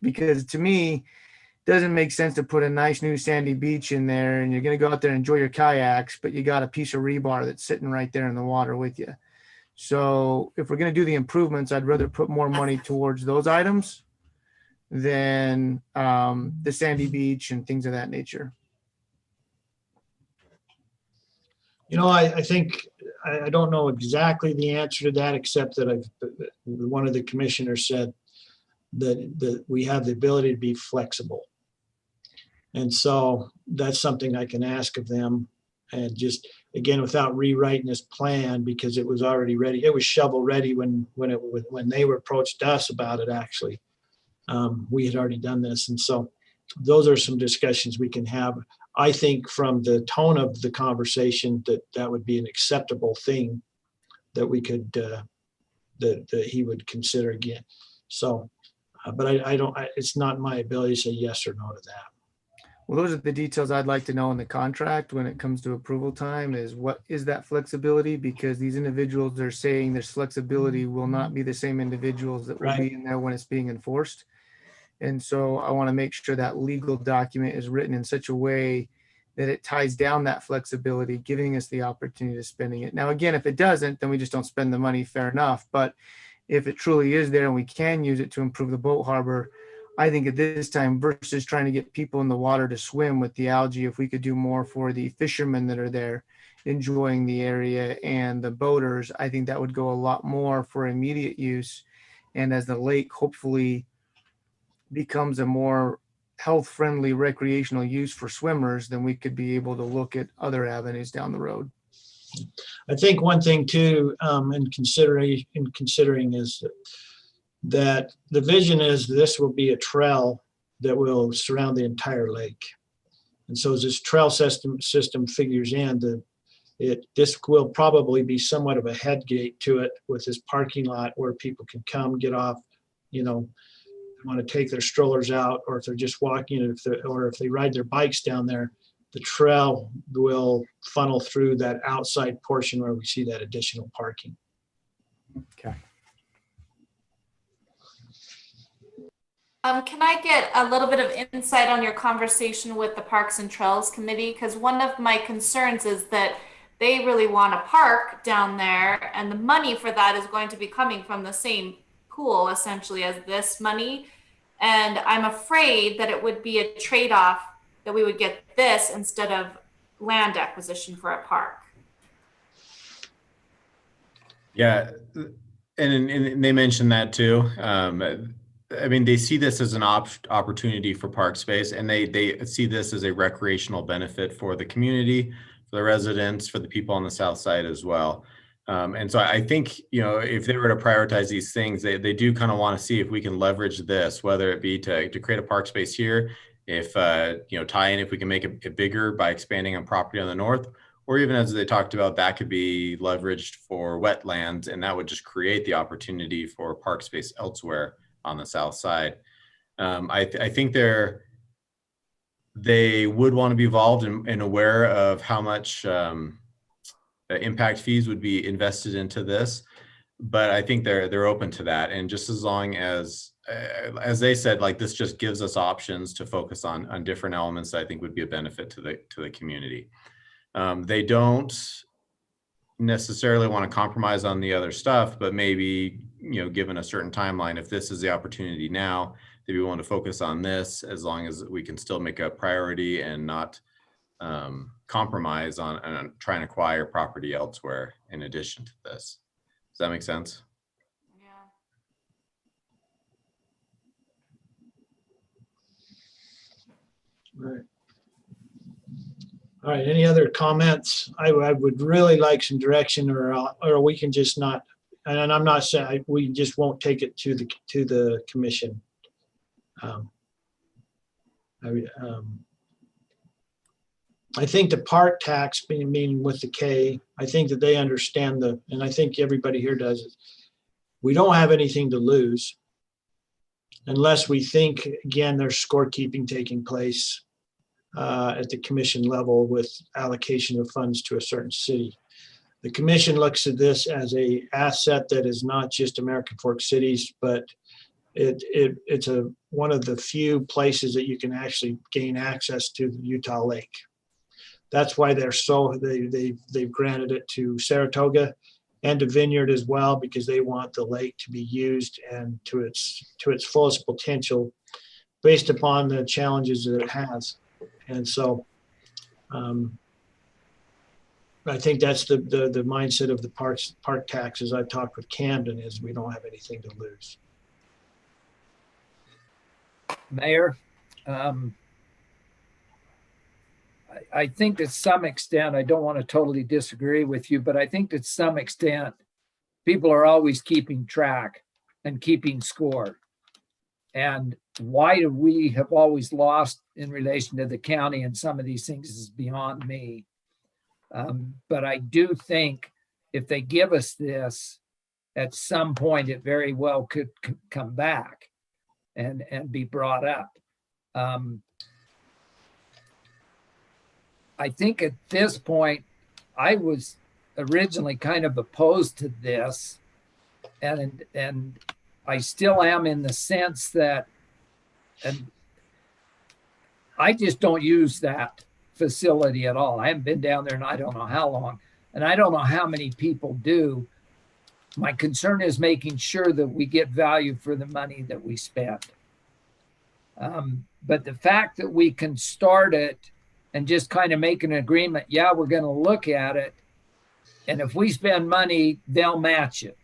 Because to me, it doesn't make sense to put a nice new sandy beach in there and you're going to go out there and enjoy your kayaks, but you got a piece of rebar that's sitting right there in the water with you. So if we're going to do the improvements, I'd rather put more money towards those items than the sandy beach and things of that nature. You know, I think, I don't know exactly the answer to that, except that one of the commissioners said that we have the ability to be flexible. And so that's something I can ask of them, and just, again, without rewriting this plan, because it was already ready. It was shovel ready when they were approached us about it, actually. We had already done this. And so those are some discussions we can have. I think from the tone of the conversation that would be an acceptable thing that we could, that he would consider again. So, but it's not my ability to say yes or no to that. Well, those are the details I'd like to know in the contract when it comes to approval time, is what is that flexibility? Because these individuals are saying there's flexibility will not be the same individuals that will be in there when it's being enforced. And so I want to make sure that legal document is written in such a way that it ties down that flexibility, giving us the opportunity to spending it. Now, again, if it doesn't, then we just don't spend the money, fair enough. But if it truly is there and we can use it to improve the boat harbor, I think at this time, versus trying to get people in the water to swim with the algae, if we could do more for the fishermen that are there enjoying the area and the boaters, I think that would go a lot more for immediate use. And as the lake hopefully becomes a more health-friendly recreational use for swimmers, then we could be able to look at other avenues down the road. I think one thing too, in considering is that the vision is this will be a trail that will surround the entire lake. And so as this trail system figures in, this will probably be somewhat of a head gate to it with this parking lot where people can come, get off, want to take their strollers out, or if they're just walking, or if they ride their bikes down there, the trail will funnel through that outside portion where we see that additional parking. Okay. Can I get a little bit of insight on your conversation with the Parks and Trails Committee? Because one of my concerns is that they really want a park down there, and the money for that is going to be coming from the same pool essentially as this money. And I'm afraid that it would be a trade-off that we would get this instead of land acquisition for a park. Yeah, and they mentioned that too. I mean, they see this as an opportunity for park space, and they see this as a recreational benefit for the community, for the residents, for the people on the south side as well. And so I think, if they were to prioritize these things, they do kind of want to see if we can leverage this, whether it be to create a park space here, if, tie in, if we can make it bigger by expanding on property on the north, or even as they talked about, that could be leveraged for wetlands, and that would just create the opportunity for park space elsewhere on the south side. I think they would want to be involved and aware of how much impact fees would be invested into this, but I think they're open to that. And just as long as they said, like, this just gives us options to focus on different elements that I think would be a benefit to the community. They don't necessarily want to compromise on the other stuff, but maybe, given a certain timeline, if this is the opportunity now, they'd be willing to focus on this, as long as we can still make a priority and not compromise on trying to acquire property elsewhere in addition to this. Does that make sense? Yeah. Right. All right, any other comments? I would really like some direction, or we can just not, and I'm not saying, we just won't take it to the commission. I think the park tax being with the K, I think that they understand and I think everybody here does it. We don't have anything to lose unless we think, again, there's scorekeeping taking place at the commission level with allocation of funds to a certain city. The commission looks at this as a asset that is not just American Fork Cities, but it's one of the few places that you can actually gain access to the Utah Lake. That's why they've granted it to Saratoga and to Vineyard as well, because they want the lake to be used and to its fullest potential based upon the challenges that it has. And so I think that's the mindset of the park tax, as I talked with Camden, is we don't have anything to lose. Mayor, I think to some extent, I don't want to totally disagree with you, but I think to some extent, people are always keeping track and keeping score. And why do we have always lost in relation to the county and some of these things is beyond me. But I do think if they give us this, at some point, it very well could come back and be brought up. I think at this point, I was originally kind of opposed to this, and I still am, in the sense that, and I just don't use that facility at all. I haven't been down there and I don't know how long, and I don't know how many people do. My concern is making sure that we get value for the money that we spend. But the fact that we can start it and just kind of make an agreement, yeah, we're going to look at it, and if we spend money, they'll match it.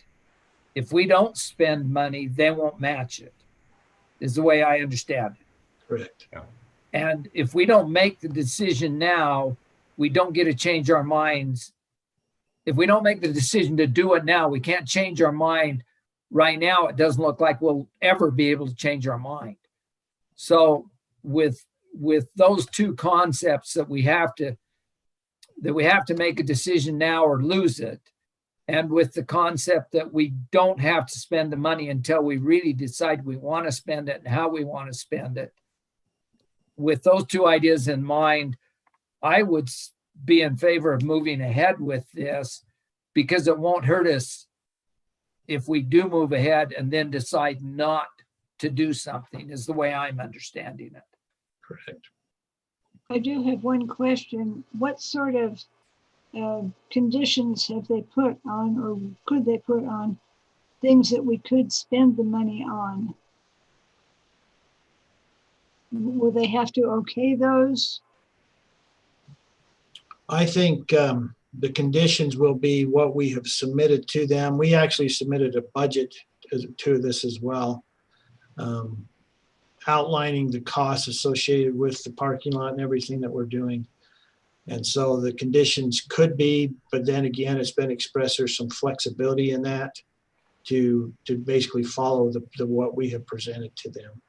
If we don't spend money, they won't match it, is the way I understand it. Correct. And if we don't make the decision now, we don't get to change our minds. If we don't make the decision to do it now, we can't change our mind. Right now, it doesn't look like we'll ever be able to change our mind. So with those two concepts that we have to make a decision now or lose it, and with the concept that we don't have to spend the money until we really decide we want to spend it and how we want to spend it. With those two ideas in mind, I would be in favor of moving ahead with this, because it won't hurt us if we do move ahead and then decide not to do something, is the way I'm understanding it. Correct. I do have one question. What sort of conditions have they put on, or could they put on, things that we could spend the money on? Will they have to okay those? I think the conditions will be what we have submitted to them. We actually submitted a budget to this as well, outlining the costs associated with the parking lot and everything that we're doing. And so the conditions could be, but then again, it's been expressed there's some flexibility in that to basically follow the what we have presented to them.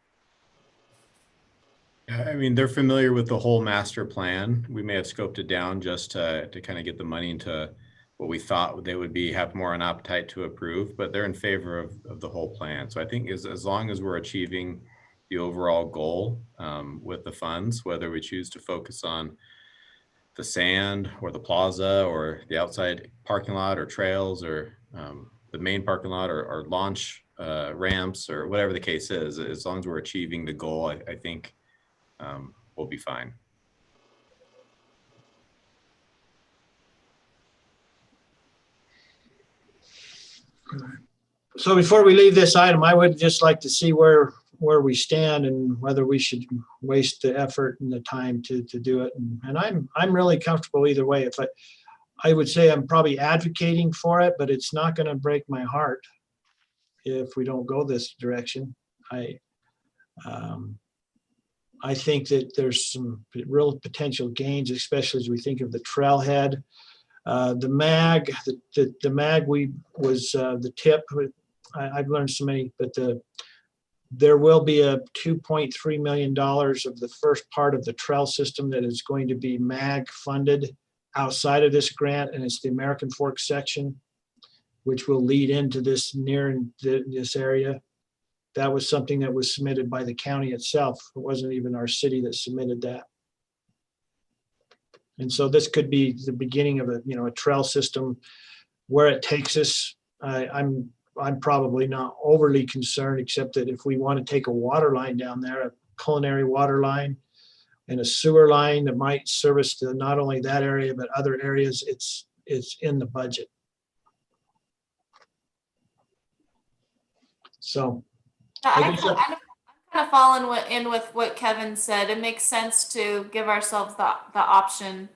I mean, they're familiar with the whole master plan. We may have scoped it down just to kind of get the money into what we thought they would have more an appetite to approve, but they're in favor of the whole plan. So I think as long as we're achieving the overall goal with the funds, whether we choose to focus on the sand or the plaza or the outside parking lot or trails or the main parking lot or launch ramps or whatever the case is, as long as we're achieving the goal, I think we'll be fine. So before we leave this item, I would just like to see where we stand and whether we should waste the effort and the time to do it. And I'm really comfortable either way. If I would say I'm probably advocating for it, but it's not going to break my heart if we don't go this direction. I think that there's some real potential gains, especially as we think of the trailhead. The mag, the mag was the tip. I've learned so many, but there will be a $2.3 million of the first part of the trail system that is going to be mag funded outside of this grant, and it's the American Fork section, which will lead into this this area. That was something that was submitted by the county itself. It wasn't even our city that submitted that. And so this could be the beginning of a trail system. Where it takes us, I'm probably not overly concerned, except that if we want to take a water line down there, a culinary water line and a sewer line that might service to not only that area, but other areas, it's in the budget. So. I'm kind of falling in with what Kevin said. It makes sense to give ourselves the option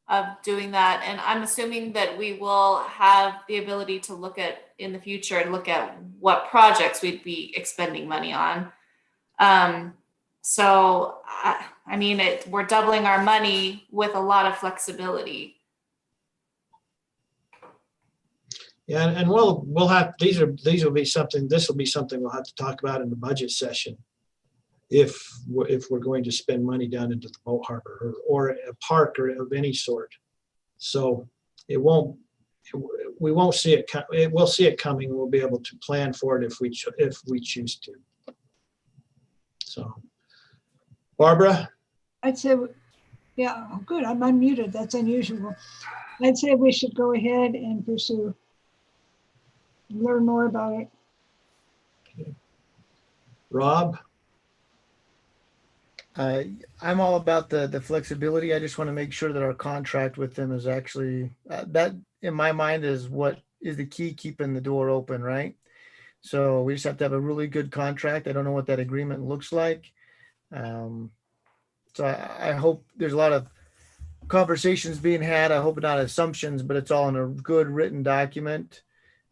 of doing that. And I'm assuming that we will have the ability to look at in the future and look at what projects we'd be expending money on. So, I mean, we're doubling our money with a lot of flexibility. Yeah, and we'll have this will be something we'll have to talk about in the budget session if we're going to spend money down into the boat harbor or a park or of any sort. So we won't see it. We'll see it coming. We'll be able to plan for it if we choose to. So, Barbara? I'd say, yeah, good. I'm unmuted. That's unusual. I'd say we should go ahead and pursue. Learn more about it. Okay. Rob? I'm all about the flexibility. I just want to make sure that our contract with them is actually that in my mind is what is the key, keeping the door open, right? So we just have to have a really good contract. I don't know what that agreement looks like. So I hope there's a lot of conversations being had. I hope not assumptions, but it's all in a good written document.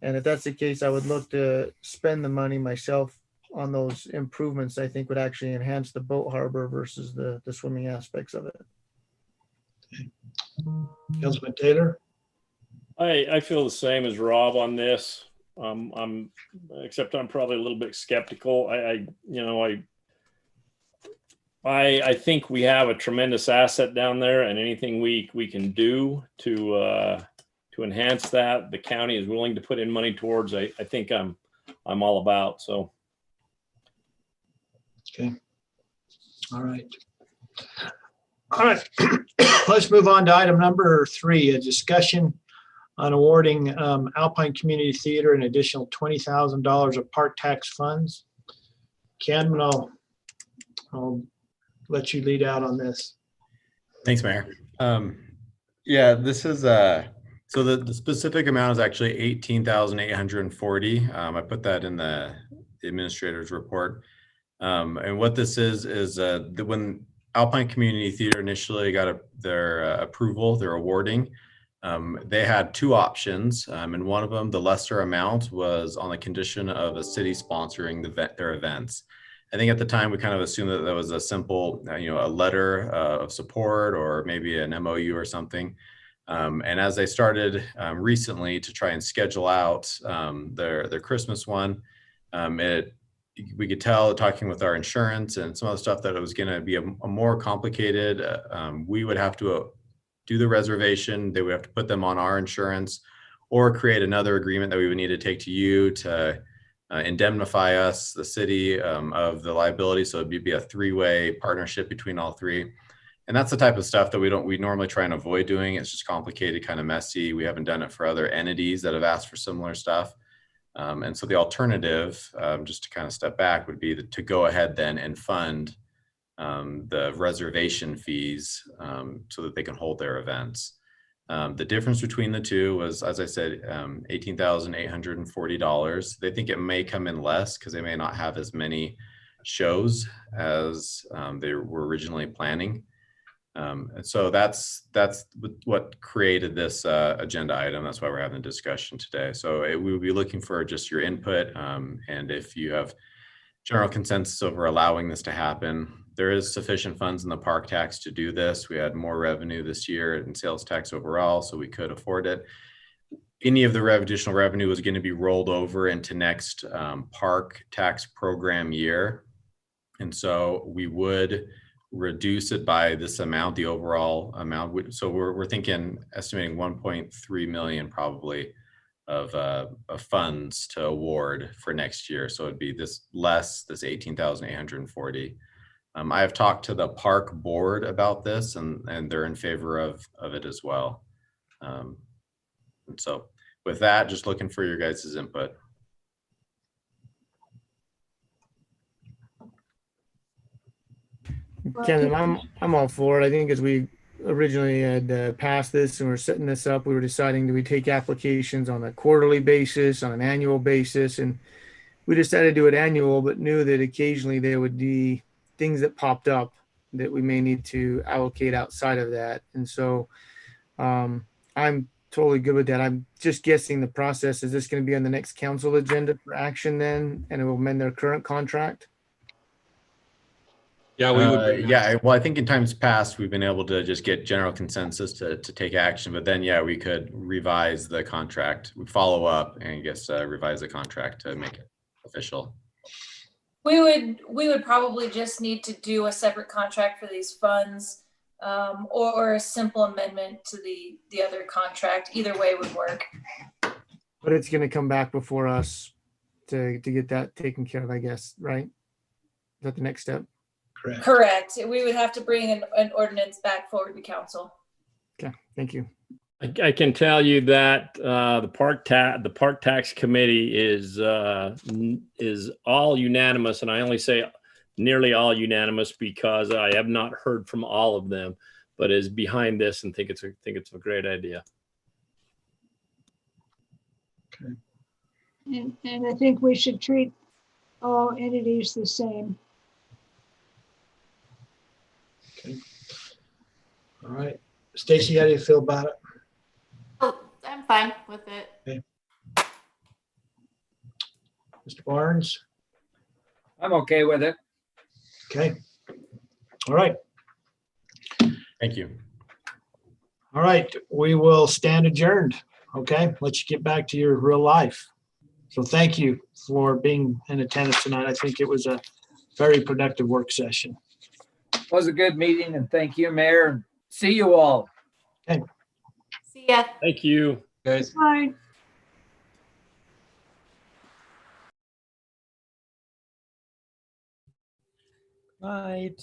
And if that's the case, I would look to spend the money myself on those improvements, I think would actually enhance the boat harbor versus the swimming aspects of it. Councilman Taylor? I feel the same as Rob on this. Except I'm probably a little bit skeptical. I think we have a tremendous asset down there, and anything we can do to enhance that, the county is willing to put in money towards. I think I'm all about. So. Okay. All right. Let's move on to item number 3, a discussion on awarding Alpine Community Theater an additional $20,000 of park tax funds. Ken, I'll let you lead out on this. Thanks, Mayor. Yeah, this is so the specific amount is actually $18,840. I put that in the administrator's report. And what this is when Alpine Community Theater initially got their approval, their awarding, they had 2 options, and one of them, the lesser amount, was on the condition of a city sponsoring their events. I think at the time we kind of assumed that that was a simple, a letter of support or maybe an MOU or something. And as they started recently to try and schedule out their Christmas one, we could tell, talking with our insurance and some other stuff, that it was going to be a more complicated. We would have to do the reservation. They would have to put them on our insurance, or create another agreement that we would need to take to you to indemnify us, the city, of the liability. So it'd be a 3-way partnership between all 3. And that's the type of stuff that we normally try and avoid doing. It's just complicated, kind of messy. We haven't done it for other entities that have asked for similar stuff. And so the alternative, just to kind of step back, would be to go ahead then and fund the reservation fees so that they can hold their events. The difference between the two was, as I said, $18,840. They think it may come in less because they may not have as many shows as they were originally planning. And so that's what created this agenda item. That's why we're having a discussion today. So we will be looking for just your input. And if you have general consensus over allowing this to happen, there is sufficient funds in the park tax to do this. We had more revenue this year in sales tax overall, so we could afford it. Any of the additional revenue was going to be rolled over into next park tax program year. And so we would reduce it by this amount, the overall amount. So we're estimating 1.3 million probably of funds to award for next year. So it'd be this 18,840. I have talked to the park board about this, and they're in favor of it as well. And so with that, just looking for your guys' input. Ken, I'm all for it. I think as we originally had passed this and we're setting this up, we were deciding, do we take applications on a quarterly basis, on an annual basis? And we decided to do it annual, but knew that occasionally there would be things that popped up that we may need to allocate outside of that. And so I'm totally good with that. I'm just guessing the process. Is this going to be on the next council agenda for action then, and it will amend their current contract? Yeah, we would. Yeah, well, I think in times past, we've been able to just get general consensus to take action, but then, yeah, we could revise the contract, follow up, and I guess revise the contract to make it official. We would probably just need to do a separate contract for these funds, or a simple amendment to the other contract. Either way would work. But it's going to come back before us to get that taken care of, I guess, right? Is that the next step? Correct. We would have to bring an ordinance back forward to council. Okay, thank you. I can tell you that the park tax committee is all unanimous, and I only say nearly all unanimous because I have not heard from all of them, but is behind this and think it's a great idea. Okay. And I think we should treat all entities the same. Okay. All right. Stacy, how do you feel about it? Oh, I'm fine with it. Okay. Mr. Barnes? I'm okay with it. Okay. All right. Thank you. All right. We will stand adjourned. Okay. Let you get back to your real life. So thank you for being in attendance tonight. I think it was a very productive work session. Was a good meeting, and thank you, Mayor. See you all. See ya. Thank you. Guys. Bye. Night.